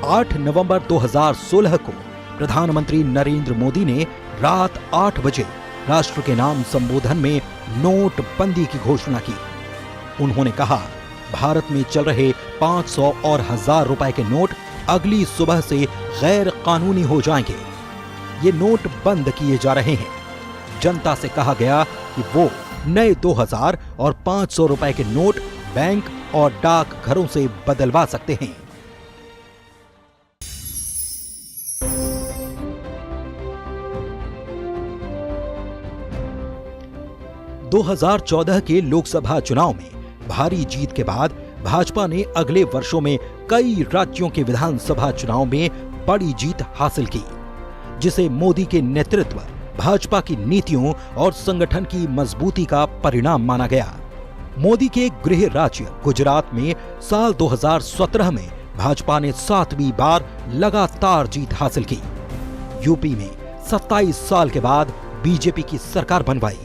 आठ नवंबर 2016 को प्रधानमंत्री नरेंद्र मोदी ने रात 8 बजे राष्ट्र के नाम संबोधन में नोटबंदी की घोषणा की। उन्होंने कहा, भारत में चल रहे 500 और 1000 रुपए के नोट अगली सुबह से गैर कानूनी हो जाएंगे। ये नोट बंद किए जा रहे हैं। जनता से कहा गया कि वो नए 2000 और 500 रुपए के नोट बैंक और डाक घरों से बदलवा सकते हैं। – 2014 के लोकसभा चुनाव में भारी जीत के बाद भाजपा ने अगले वर्षों में कई राज्यों के विधानसभा चुनाव में बड़ी जीत हासिल की, जिसे मोदी के नेतृत्व, भाजपा की नीतियों और संगठन की मजबूती का परिणाम माना गया। मोदी के गृह राज्य गुजरात में साल 2017 में भाजपा ने 7वीं बार लगातार जीत हासिल की। यूपी में 27 साल के बाद बीजेपी की सरकार बनवाई।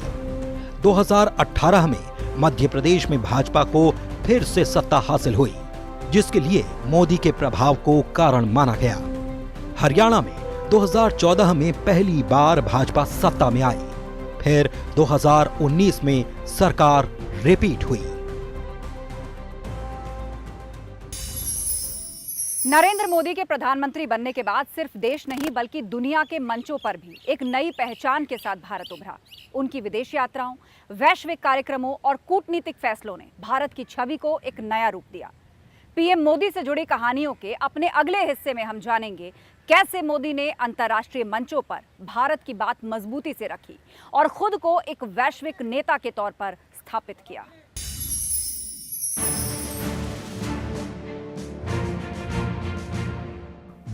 2018 में मध्य प्रदेश में भाजपा को फिर से सत्ता हासिल हुई, जिसके लिए मोदी के प्रभाव को कारण माना गया। हरियाणा में 2014 में पहली बार भाजपा सत्ता में आई। फिर 2019 में सरकार रिपीट हुई। नरेंद्र मोदी के प्रधानमंत्री बनने के बाद सिर्फ देश नहीं बल्कि दुनिया के मंचों पर भी एक नई पहचान के साथ भारत उभरा। उनकी विदेश यात्राओं, वैश्विक कार्यक्रमों और कूटनीतिक फैसलों ने भारत की छवि को एक नया रूप दिया। पीएम मोदी से जुड़ी कहानियों के अपने अगले हिस्से में हम जानेंगे कैसे मोदी ने अंतर्राष्ट्रीय मंचों पर भारत की बात मजबूती से रखी और खुद को एक वैश्विक नेता के तौर पर स्थापित किया।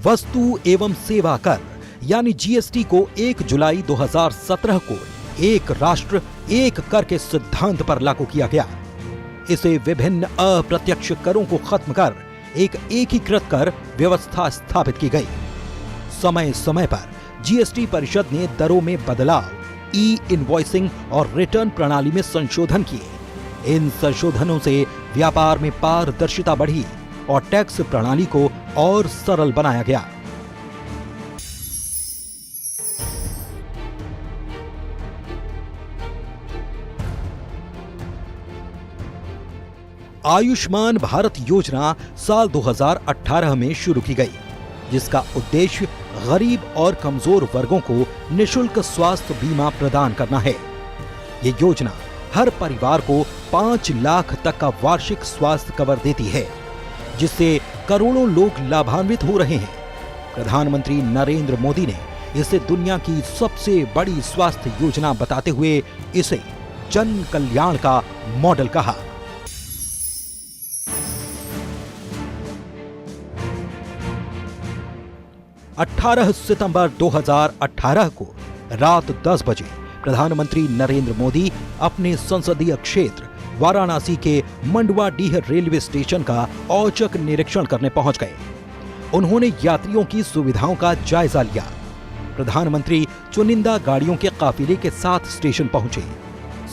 वस्तु एवं सेवा कर यानी जीएसटी को 1 जुलाई 2017 को एक राष्ट्र एक कर के सिद्धांत पर लागू किया गया। इसे विभिन्न अप्रत्यक्ष करों को खत्म कर एक एकीकृत कर व्यवस्था स्थापित की गई। समय समय पर जीएसटी परिषद ने दरों में बदलाव, ई इनवॉइसिंग और रिटर्न प्रणाली में संशोधन किए। इन संशोधनों से व्यापार में पारदर्शिता बढ़ी और टैक्स प्रणाली को और सरल बनाया गया। आयुष्मान भारत योजना साल 2018 में शुरू की गई, जिसका उद्देश्य गरीब और कमजोर वर्गों को निशुल्क स्वास्थ्य बीमा प्रदान करना है। ये योजना हर परिवार को 5 लाख तक का वार्षिक स्वास्थ्य कवर देती है, जिससे करोड़ों लोग लाभान्वित हो रहे हैं। प्रधानमंत्री नरेंद्र मोदी ने इसे दुनिया की सबसे बड़ी स्वास्थ्य योजना बताते हुए इसे जन कल्याण का मॉडल कहा। अठारह सितंबर 2018 को रात 10 बजे प्रधानमंत्री नरेंद्र मोदी अपने संसदीय क्षेत्र वाराणसी के मंडवाडीह रेलवे स्टेशन का औचक निरीक्षण करने पहुंच गए। उन्होंने यात्रियों की सुविधाओं का जायजा लिया। प्रधानमंत्री चुनिंदा गाड़ियों के काफिले के साथ स्टेशन पहुंचे।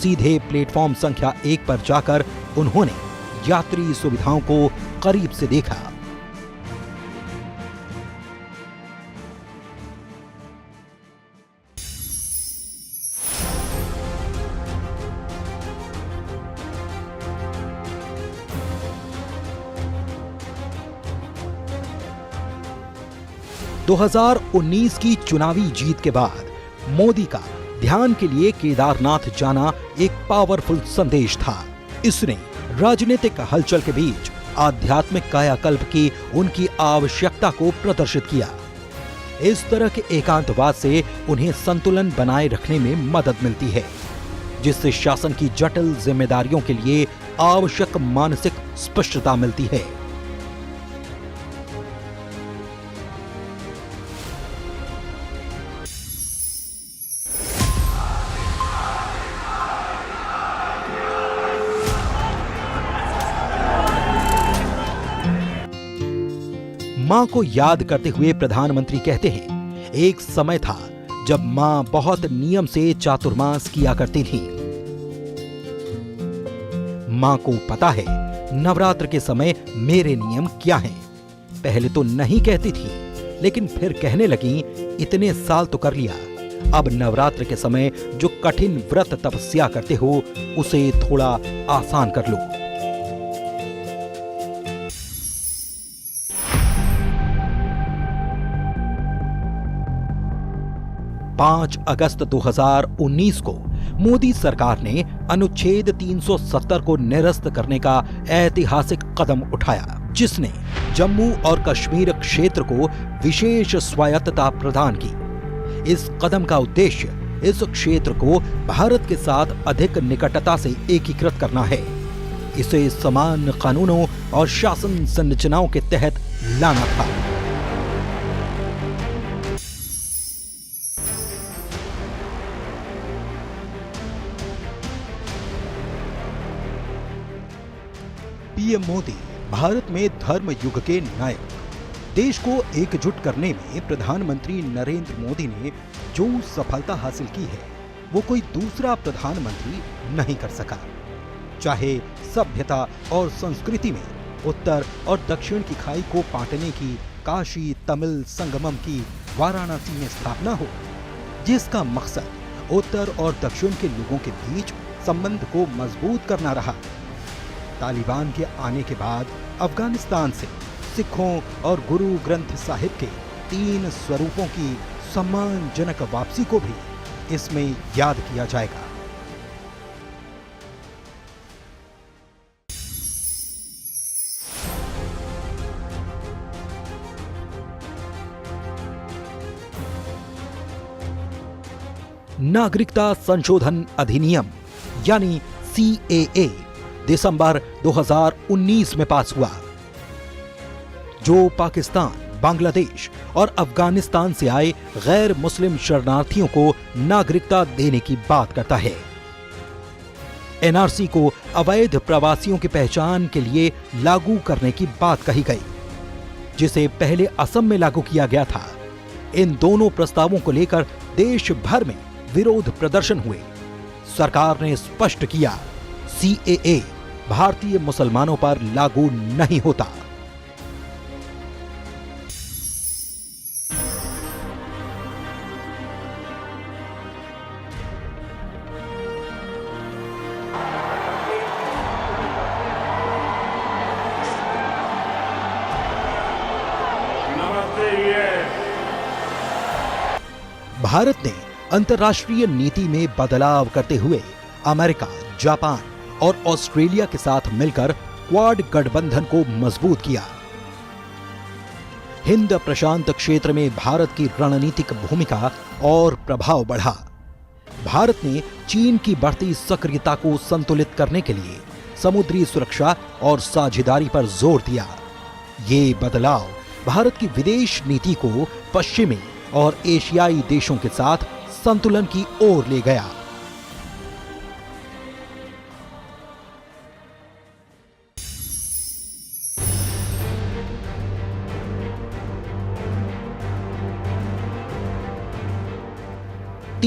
सीधे प्लेटफॉर्म संख्या 1 पर जाकर उन्होंने यात्री सुविधाओं को करीब से देखा। दो 2019 की चुनावी जीत के बाद मोदी का ध्यान के लिए केदारनाथ जाना एक पावरफुल संदेश था। इसने राजनीतिक हलचल के बीच आध्यात्मिक कायाकल्प की उनकी आवश्यकता को प्रदर्शित किया। इस तरह के एकांतवाद से उन्हें संतुलन बनाए रखने में मदद मिलती है, जिससे शासन की जटिल जिम्मेदारियों के लिए आवश्यक मानसिक स्पष्टता मिलती है। मां को याद करते हुए प्रधानमंत्री कहते हैं, एक समय था जब मां बहुत नियम से चातुर्मास किया करती थी। मां को पता है नवरात्र के समय मेरे नियम क्या हैं। पहले तो नहीं कहती थी, लेकिन फिर कहने लगी, इतने साल तो कर लिया, अब नवरात्र के समय जो कठिन व्रत तपस्या करते हो उसे थोड़ा आसान कर लो। 5 अगस्त 2019 को मोदी सरकार ने अनुच्छेद 370 को निरस्त करने का ऐतिहासिक कदम उठाया, जिसने जम्मू और कश्मीर क्षेत्र को विशेष स्वायत्तता प्रदान की। इस कदम का उद्देश्य इस क्षेत्र को भारत के साथ अधिक निकटता से एकीकृत करना है, इसे समान कानूनों और शासन संरचनाओं के तहत लाना था। पीएम मोदी भारत में धर्म युग के नायक। देश को एकजुट करने में प्रधानमंत्री नरेंद्र मोदी ने जो सफलता हासिल की है, वो कोई दूसरा प्रधानमंत्री नहीं कर सका। चाहे सभ्यता और संस्कृति में उत्तर और दक्षिण की खाई को बांटने की काशी तमिल संगमम की वाराणसी में स्थापना हो, जिसका मकसद उत्तर और दक्षिण के लोगों के बीच संबंध को मजबूत करना रहा। तालिबान के आने के बाद अफगानिस्तान से सिखों और गुरु ग्रंथ साहिब के 3 स्वरूपों की सम्मानजनक वापसी को भी इसमें याद किया जाएगा। नागरिकता संशोधन अधिनियम यानी CAA दिसंबर 2019 में पास हुआ, जो पाकिस्तान, बांग्लादेश और अफगानिस्तान से आए गैर मुस्लिम शरणार्थियों को नागरिकता देने की बात करता है। NRC को अवैध प्रवासियों की पहचान के लिए लागू करने की बात कही गई, जिसे पहले असम में लागू किया गया था। इन दोनों प्रस्तावों को लेकर देश भर में विरोध प्रदर्शन हुए। सरकार ने स्पष्ट किया, CAA भारतीय मुसलमानों पर लागू नहीं होता। भारत ने अंतर्राष्ट्रीय नीति में बदलाव करते हुए अमेरिका, जापान और ऑस्ट्रेलिया के साथ मिलकर क्वाड गठबंधन को मजबूत किया। हिंद प्रशांत क्षेत्र में भारत की रणनीतिक भूमिका और प्रभाव बढ़ा। भारत ने चीन की बढ़ती सक्रियता को संतुलित करने के लिए समुद्री सुरक्षा और साझेदारी पर जोर दिया। ये बदलाव भारत की विदेश नीति को पश्चिमी और एशियाई देशों के साथ संतुलन की ओर ले गया।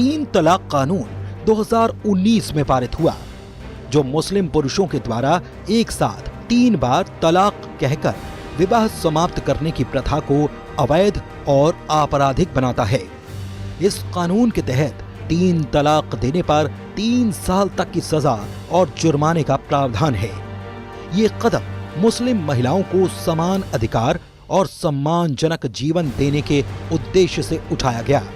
तीन तलाक कानून 2019 में पारित हुआ, जो मुस्लिम पुरुषों के द्वारा एक साथ 3 बार तलाक कहकर विवाह समाप्त करने की प्रथा को अवैध और आपराधिक बनाता है। इस कानून के तहत 3 तलाक देने पर 3 साल तक की सजा और जुर्माने का प्रावधान है। ये कदम मुस्लिम महिलाओं को समान अधिकार और सम्मानजनक जीवन देने के उद्देश्य से उठाया गया।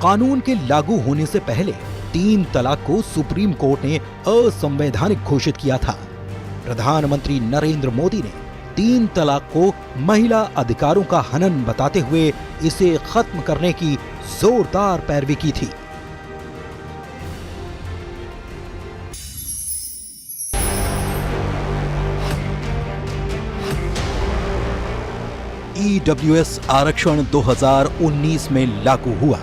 कानून के लागू होने से पहले 3 तलाक को सुप्रीम कोर्ट ने असंवैधानिक घोषित किया था। प्रधानमंत्री नरेंद्र मोदी ने 3 तलाक को महिला अधिकारों का हनन बताते हुए इसे खत्म करने की जोरदार पैरवी की थी। ईडब्ल्यूएस आरक्षण 2019 में लागू हुआ,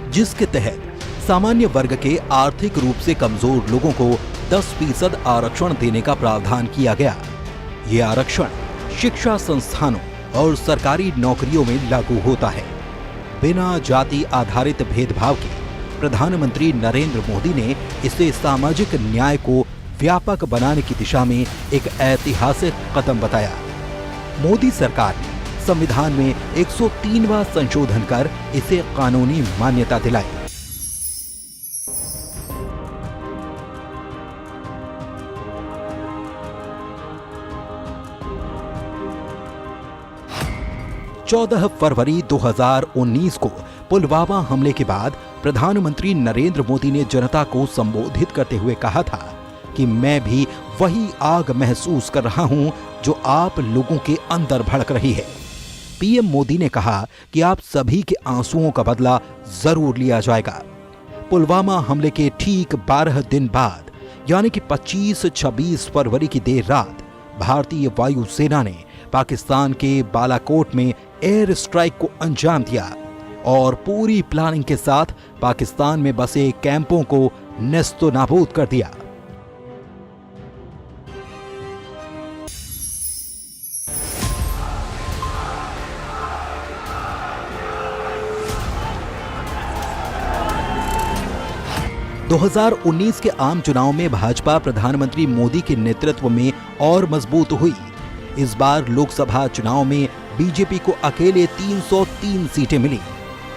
जिसके तहत सामान्य वर्ग के आर्थिक रूप से कमजोर लोगों को 10% आरक्षण देने का प्रावधान किया गया। ये आरक्षण शिक्षा संस्थानों और सरकारी नौकरियों में लागू होता है। बिना जाति आधारित भेदभाव के प्रधानमंत्री नरेंद्र मोदी ने इसे सामाजिक न्याय को व्यापक बनाने की दिशा में एक ऐतिहासिक कदम बताया। मोदी सरकार ने संविधान में 103वां संशोधन कर इसे कानूनी मान्यता दिलाई। चौदह फरवरी 2019 को पुलवामा हमले के बाद प्रधानमंत्री नरेंद्र मोदी ने जनता को संबोधित करते हुए कहा था कि मैं भी वही आग महसूस कर रहा हूं जो आप लोगों के अंदर भड़क रही है। पीएम मोदी ने कहा कि आप सभी के आंसुओं का बदला जरूर लिया जाएगा। पुलवामा हमले के ठीक 12 दिन बाद यानी कि 25-26 फरवरी की देर रात भारतीय वायुसेना ने पाकिस्तान के बालाकोट में एयर स्ट्राइक को अंजाम दिया और पूरी प्लानिंग के साथ पाकिस्तान में बसे कैंपों को नेस्तो नाबूद कर दिया। – 2019 के आम चुनाव में भाजपा प्रधानमंत्री मोदी के नेतृत्व में और मजबूत हुई। इस बार लोकसभा चुनाव में बीजेपी को अकेले 303 सीटें मिली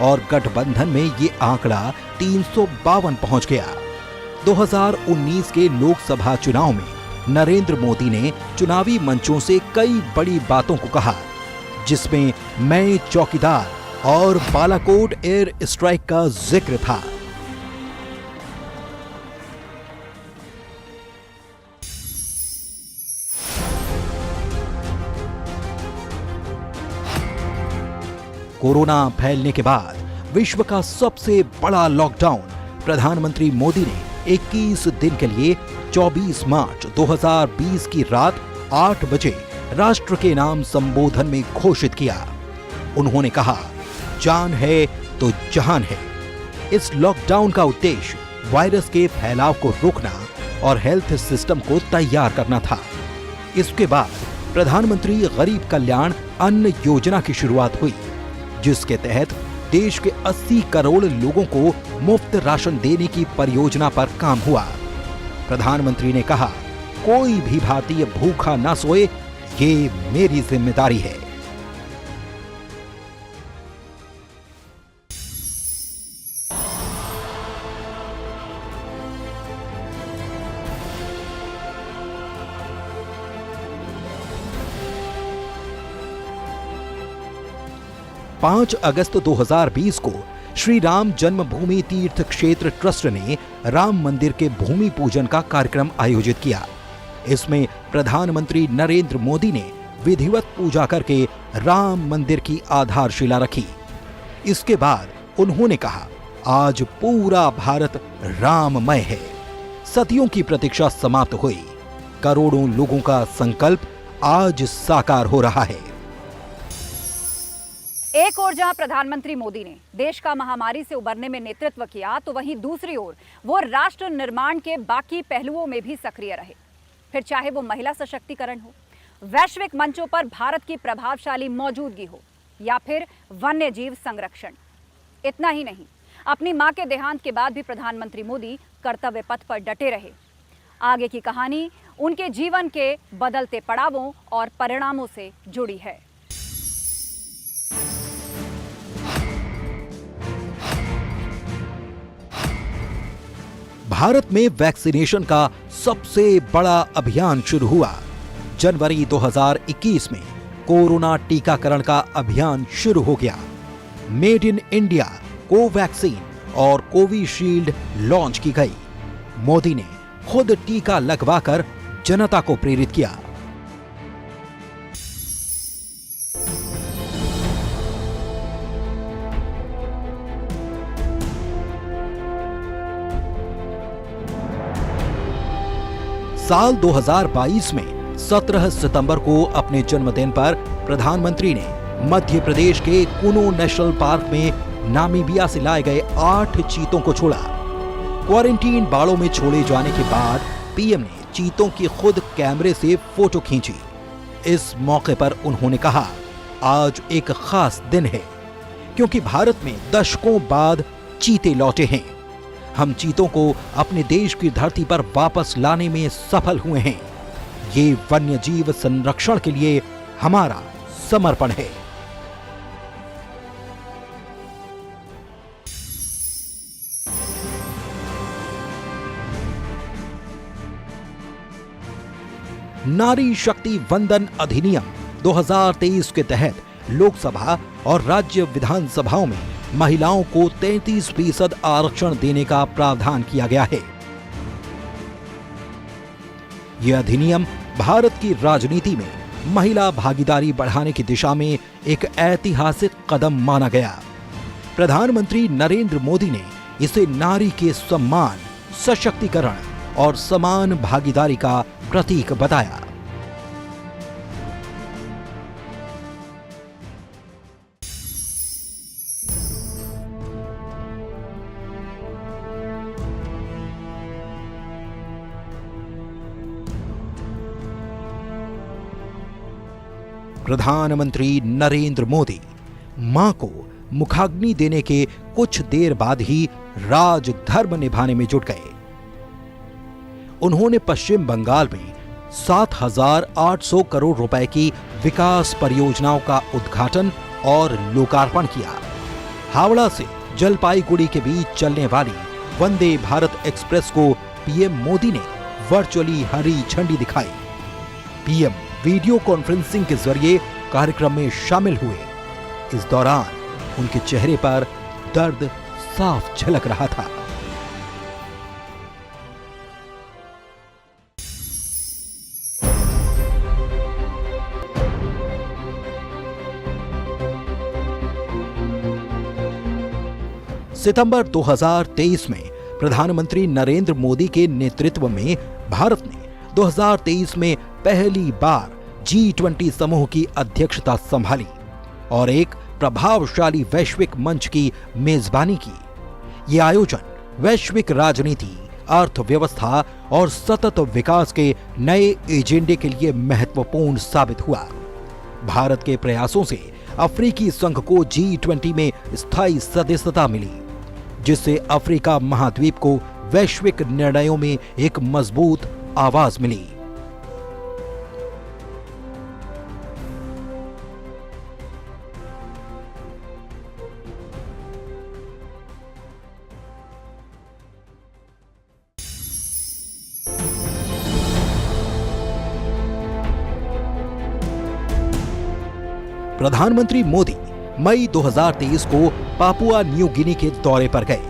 और गठबंधन में ये आंकड़ा 352 पहुंच गया। 2019 के लोकसभा चुनाव में नरेंद्र मोदी ने चुनावी मंचों से कई बड़ी बातों को कहा, जिसमें मैं चौकीदार और बालाकोट एयर स्ट्राइक का जिक्र था। कोरोना फैलने के बाद विश्व का सबसे बड़ा लॉकडाउन प्रधानमंत्री मोदी ने 21 दिन के लिए 24 मार्च 2020 की रात 8 बजे राष्ट्र के नाम संबोधन में घोषित किया। उन्होंने कहा, जान है तो जहान है। इस लॉकडाउन का उद्देश्य वायरस के फैलाव को रोकना और हेल्थ सिस्टम को तैयार करना था। इसके बाद प्रधानमंत्री गरीब कल्याण अन्न योजना की शुरुआत हुई, जिसके तहत देश के 80 करोड़ लोगों को मुफ्त राशन देने की परियोजना पर काम हुआ। प्रधानमंत्री ने कहा, कोई भी भारतीय भूखा ना सोए, ये मेरी जिम्मेदारी है। पाँच अगस्त 2020 को श्री राम जन्मभूमि तीर्थ क्षेत्र ट्रस्ट ने राम मंदिर के भूमि पूजन का कार्यक्रम आयोजित किया। इसमें प्रधानमंत्री नरेंद्र मोदी ने विधिवत पूजा करके राम मंदिर की आधारशिला रखी। इसके बाद उन्होंने कहा, आज पूरा भारत राममय है। सदियों की प्रतीक्षा समाप्त हुई। करोड़ों लोगों का संकल्प आज साकार हो रहा है। एक ओर जहां प्रधानमंत्री मोदी ने देश का महामारी से उबरने में नेतृत्व किया, तो वहीं दूसरी ओर वो राष्ट्र निर्माण के बाकी पहलुओं में भी सक्रिय रहे। फिर चाहे वो महिला सशक्तिकरण हो, वैश्विक मंचों पर भारत की प्रभावशाली मौजूदगी हो, या फिर वन्य जीव संरक्षण। इतना ही नहीं, अपनी मां के देहांत के बाद भी प्रधानमंत्री मोदी कर्तव्य पथ पर डटे रहे। आगे की कहानी उनके जीवन के बदलते पड़ावों और परिणामों से जुड़ी है। भारत में वैक्सीनेशन का सबसे बड़ा अभियान शुरू हुआ। जनवरी 2021 में कोरोना टीकाकरण का अभियान शुरू हो गया। मेड इन इंडिया, कोवैक्सीन और कोविशील्ड लॉन्च की गई। मोदी ने खुद टीका लगवाकर जनता को प्रेरित किया। साल 2022 में 17 सितंबर को अपने जन्मदिन पर प्रधानमंत्री ने मध्य प्रदेश के कुनो नेशनल पार्क में नामीबिया से लाए गए 8 चीतों को छोड़ा। क्वारंटीन बाड़ों में छोड़े जाने के बाद पीएम ने चीतों की खुद कैमरे से फोटो खींची। इस मौके पर उन्होंने कहा, आज एक खास दिन है क्योंकि भारत में दशकों बाद चीते लौटे हैं। हम चीतों को अपने देश की धरती पर वापस लाने में सफल हुए हैं। ये वन्य जीव संरक्षण के लिए हमारा समर्पण है। नारी शक्ति वंदन अधिनियम 2023 के तहत लोकसभा और राज्य विधानसभाओं में महिलाओं को 33% आरक्षण देने का प्रावधान किया गया है। यह अधिनियम भारत की राजनीति में महिला भागीदारी बढ़ाने की दिशा में एक ऐतिहासिक कदम माना गया। प्रधानमंत्री नरेंद्र मोदी ने इसे नारी के सम्मान, सशक्तिकरण और समान भागीदारी का प्रतीक बताया। प्रधानमंत्री नरेंद्र मोदी मां को मुखाग्नि देने के कुछ देर बाद ही राजधर्म निभाने में जुट गए। उन्होंने पश्चिम बंगाल में 7,800 करोड़ रुपए की विकास परियोजनाओं का उद्घाटन और लोकार्पण किया। हावड़ा से जलपाईगुड़ी के बीच चलने वाली वंदे भारत एक्सप्रेस को पीएम मोदी ने वर्चुअली हरी झंडी दिखाई। पीएम वीडियो कॉन्फ्रेंसिंग के जरिए कार्यक्रम में शामिल हुए। इस दौरान उनके चेहरे पर दर्द साफ झलक रहा था। सितंबर 2023 में प्रधानमंत्री नरेंद्र मोदी के नेतृत्व में भारत ने 2023 में पहली बार G20 समूह की अध्यक्षता संभाली और एक प्रभावशाली वैश्विक मंच की मेजबानी की। यह आयोजन वैश्विक राजनीति, अर्थव्यवस्था और सतत विकास के नए एजेंडे के लिए महत्वपूर्ण साबित हुआ। भारत के प्रयासों से अफ्रीकी संघ को G20 में स्थायी सदस्यता मिली, जिससे अफ्रीका महाद्वीप को वैश्विक निर्णयों में एक मजबूत आवाज मिली। प्रधानमंत्री मोदी मई 2023 को पापुआ न्यू गिनी के दौरे पर गए।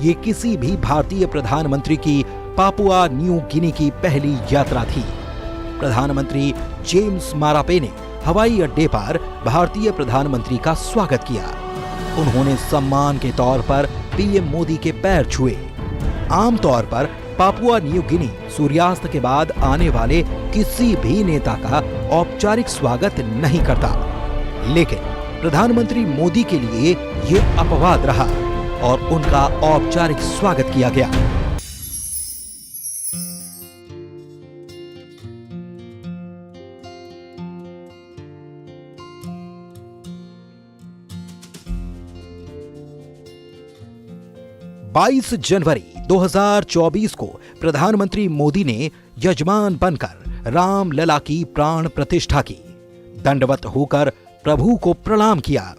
ये किसी भी भारतीय प्रधानमंत्री की पापुआ न्यू गिनी की पहली यात्रा थी। प्रधानमंत्री जेम्स मारापे ने हवाई अड्डे पर भारतीय प्रधानमंत्री का स्वागत किया। उन्होंने सम्मान के तौर पर पीएम मोदी के पैर छुए। आमतौर पर पापुआ न्यू गिनी सूर्यास्त के बाद आने वाले किसी भी नेता का औपचारिक स्वागत नहीं करता, लेकिन प्रधानमंत्री मोदी के लिए यह अपवाद रहा और उनका औपचारिक स्वागत किया गया। 22 जनवरी 2024 को प्रधानमंत्री मोदी ने यजमान बनकर रामलला की प्राण प्रतिष्ठा की, दंडवत होकर प्रभु को प्रणाम किया।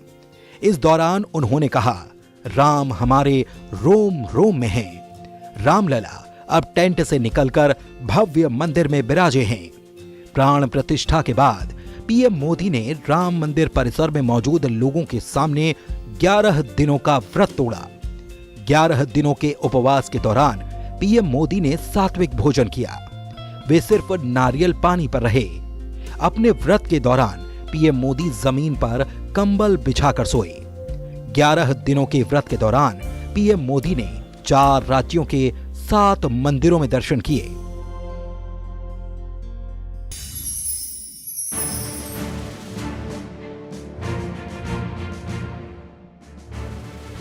इस दौरान उन्होंने कहा, राम हमारे रोम रोम में हैं। रामलला अब टेंट से निकलकर भव्य मंदिर में विराजे हैं। प्राण प्रतिष्ठा के बाद पीएम मोदी ने राम मंदिर परिसर में मौजूद लोगों के सामने 11 दिनों का व्रत तोड़ा। 11 दिनों के उपवास के दौरान पीएम मोदी ने सात्विक भोजन किया। वे सिर्फ नारियल पानी पर रहे। अपने व्रत के दौरान पीएम मोदी जमीन पर कंबल बिछाकर सोए। 11 दिनों के व्रत के दौरान पीएम मोदी ने 4 राज्यों के 7 मंदिरों में दर्शन किए।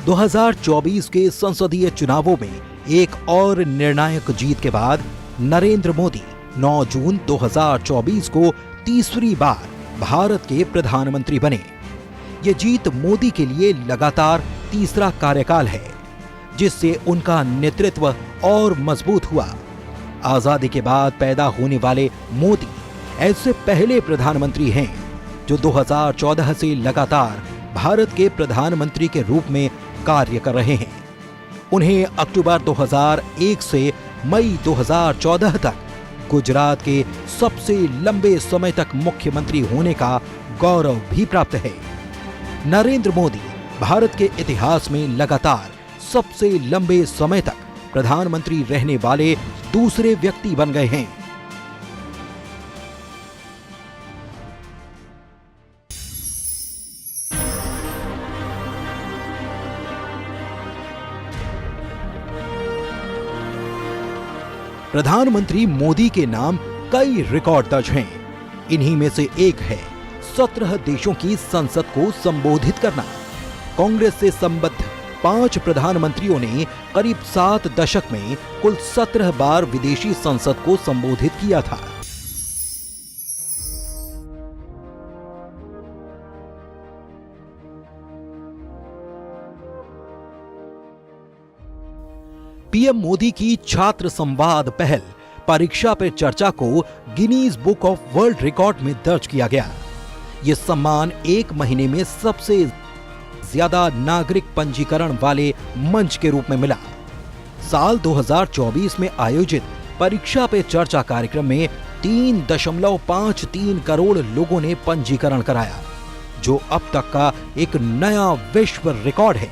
दो 2024 के संसदीय चुनावों में एक और निर्णायक जीत के बाद नरेंद्र मोदी 9 जून 2024 को तीसरी बार भारत के प्रधानमंत्री बने। ये जीत मोदी के लिए लगातार तीसरा कार्यकाल है, जिससे उनका नेतृत्व और मजबूत हुआ। आजादी के बाद पैदा होने वाले मोदी ऐसे पहले प्रधानमंत्री हैं जो 2014 से लगातार भारत के प्रधानमंत्री के रूप में कार्य कर रहे हैं। उन्हें अक्टूबर 2001 से मई 2014 तक गुजरात के सबसे लंबे समय तक मुख्यमंत्री होने का गौरव भी प्राप्त है। नरेंद्र मोदी भारत के इतिहास में लगातार सबसे लंबे समय तक प्रधानमंत्री रहने वाले दूसरे व्यक्ति बन गए हैं। प्रधानमंत्री मोदी के नाम कई रिकॉर्ड दर्ज हैं। इन्हीं में से एक है 17 देशों की संसद को संबोधित करना। कांग्रेस से संबद्ध 5 प्रधानमंत्रियों ने करीब 7 दशक में कुल 17 बार विदेशी संसद को संबोधित किया था। पीएम मोदी की छात्र संवाद पहल परीक्षा पे चर्चा को Guinness book of world record में दर्ज किया गया। यह सम्मान 1 महीने में सबसे ज्यादा नागरिक पंजीकरण वाले मंच के रूप में मिला। साल 2024 में आयोजित परीक्षा पे चर्चा कार्यक्रम में 3.53 करोड़ लोगों ने पंजीकरण कराया, जो अब तक का एक नया विश्व रिकॉर्ड है।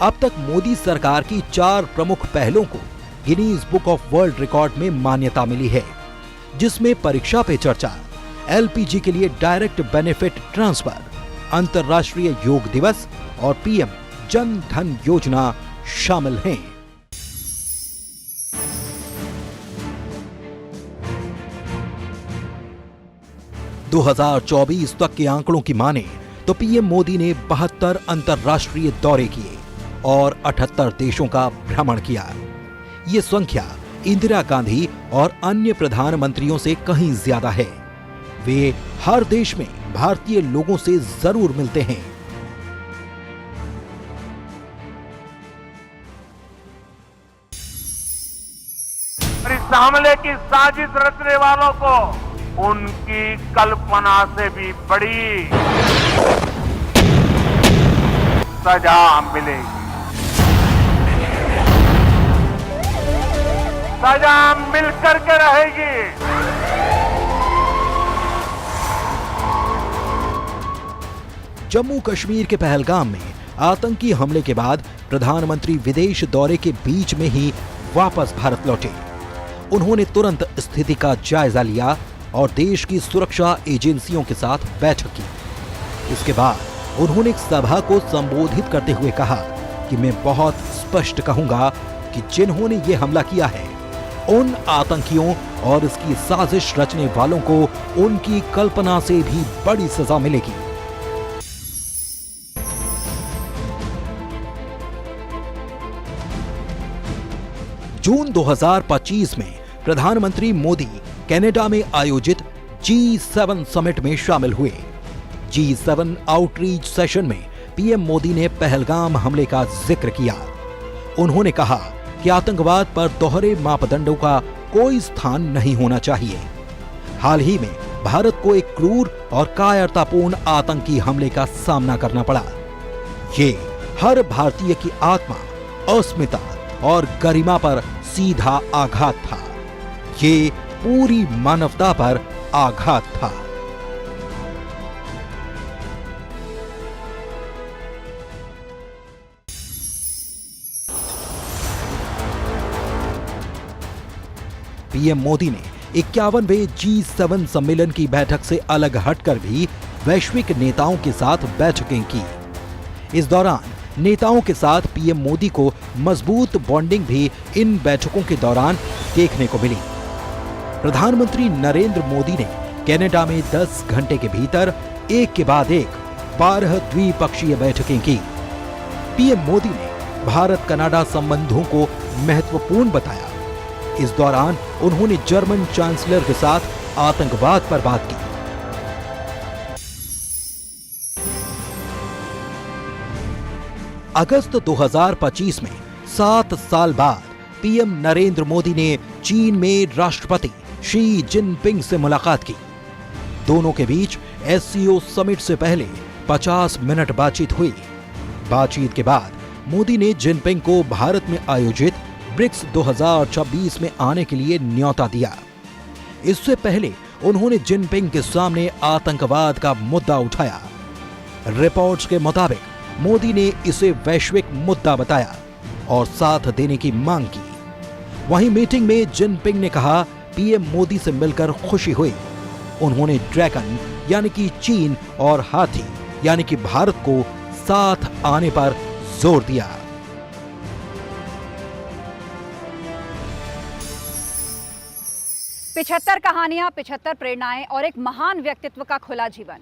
अब तक मोदी सरकार की 4 प्रमुख पहलों को Guinness book of world record में मान्यता मिली है, जिसमें परीक्षा पे चर्चा, एलपीजी के लिए डायरेक्ट बेनिफिट ट्रांसफर, अंतर्राष्ट्रीय योग दिवस और पीएम जन धन योजना शामिल हैं। – 2024 तक के आंकड़ों की माने तो पीएम मोदी ने 72 अंतर्राष्ट्रीय दौरे किए और 78 देशों का भ्रमण किया। ये संख्या इंदिरा गांधी और अन्य प्रधानमंत्रियों से कहीं ज्यादा है। वे हर देश में भारतीय लोगों से जरूर मिलते हैं। इस हमले की साजिश रचने वालों को उनकी कल्पना से भी बड़ी सजा मिलेगी। सजा मिलकर के रहेगी। जम्मू कश्मीर के पहलगाम में आतंकी हमले के बाद प्रधानमंत्री विदेश दौरे के बीच में ही वापस भारत लौटे। उन्होंने तुरंत स्थिति का जायजा लिया और देश की सुरक्षा एजेंसियों के साथ बैठक की। इसके बाद उन्होंने एक सभा को संबोधित करते हुए कहा कि मैं बहुत स्पष्ट कहूंगा कि जिन्होंने ये हमला किया है, उन आतंकियों और इसकी साजिश रचने वालों को उनकी कल्पना से भी बड़ी सजा मिलेगी। जून 2025 में प्रधानमंत्री मोदी कनाडा में आयोजित G7 समिट में शामिल हुए। G7 आउटरीच सेशन में पीएम मोदी ने पहलगाम हमले का जिक्र किया। उन्होंने कहा कि आतंकवाद पर दोहरे मापदंडों का कोई स्थान नहीं होना चाहिए। हाल ही में भारत को एक क्रूर और कायरतापूर्ण आतंकी हमले का सामना करना पड़ा। ये हर भारतीय की आत्मा, अस्मिता और गरिमा पर सीधा आघात था। ये पूरी मानवता पर आघात था। पीएम मोदी ने 51वें G7 सम्मेलन की बैठक से अलग हटकर भी वैश्विक नेताओं के साथ बैठकें की। इस दौरान नेताओं के साथ पीएम मोदी को मजबूत बॉन्डिंग भी इन बैठकों के दौरान देखने को मिली। प्रधानमंत्री नरेंद्र मोदी ने कनाडा में 10 घंटे के भीतर एक के बाद एक 12 द्विपक्षीय बैठकें की। पीएम मोदी ने भारत कनाडा संबंधों को महत्वपूर्ण बताया। इस दौरान उन्होंने जर्मन चांसलर के साथ आतंकवाद पर बात की। अगस्त 2025 में 7 साल बाद पीएम नरेंद्र मोदी ने चीन में राष्ट्रपति शी जिनपिंग से मुलाकात की। दोनों के बीच एससीओ समिट से पहले 50 मिनट बातचीत हुई। बातचीत के बाद मोदी ने जिनपिंग को भारत में आयोजित ब्रिक्स 2026 में आने के लिए न्योता दिया। इससे पहले उन्होंने जिनपिंग के सामने आतंकवाद का मुद्दा उठाया। रिपोर्ट्स के मुताबिक मोदी ने इसे वैश्विक मुद्दा बताया और साथ देने की मांग की। वहीं मीटिंग में जिनपिंग ने कहा, पीएम मोदी से मिलकर खुशी हुई। उन्होंने ड्रैगन यानी कि चीन और हाथी यानी कि भारत को साथ आने पर जोर दिया। पिछहत्तर कहानियां, 75 प्रेरणाएं और एक महान व्यक्तित्व का खुला जीवन।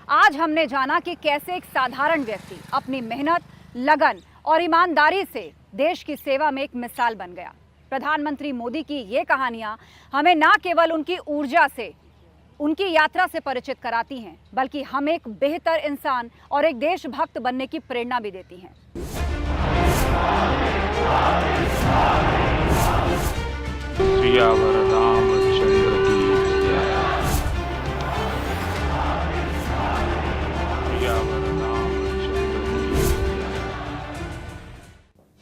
आज हमने जाना कि कैसे एक साधारण व्यक्ति अपनी मेहनत, लगन और ईमानदारी से देश की सेवा में एक मिसाल बन गया। प्रधानमंत्री मोदी की ये कहानियां हमें न केवल उनकी ऊर्जा से, उनकी यात्रा से परिचित कराती हैं, बल्कि हम एक बेहतर इंसान और एक देशभक्त बनने की प्रेरणा भी देती हैं। सियावर राम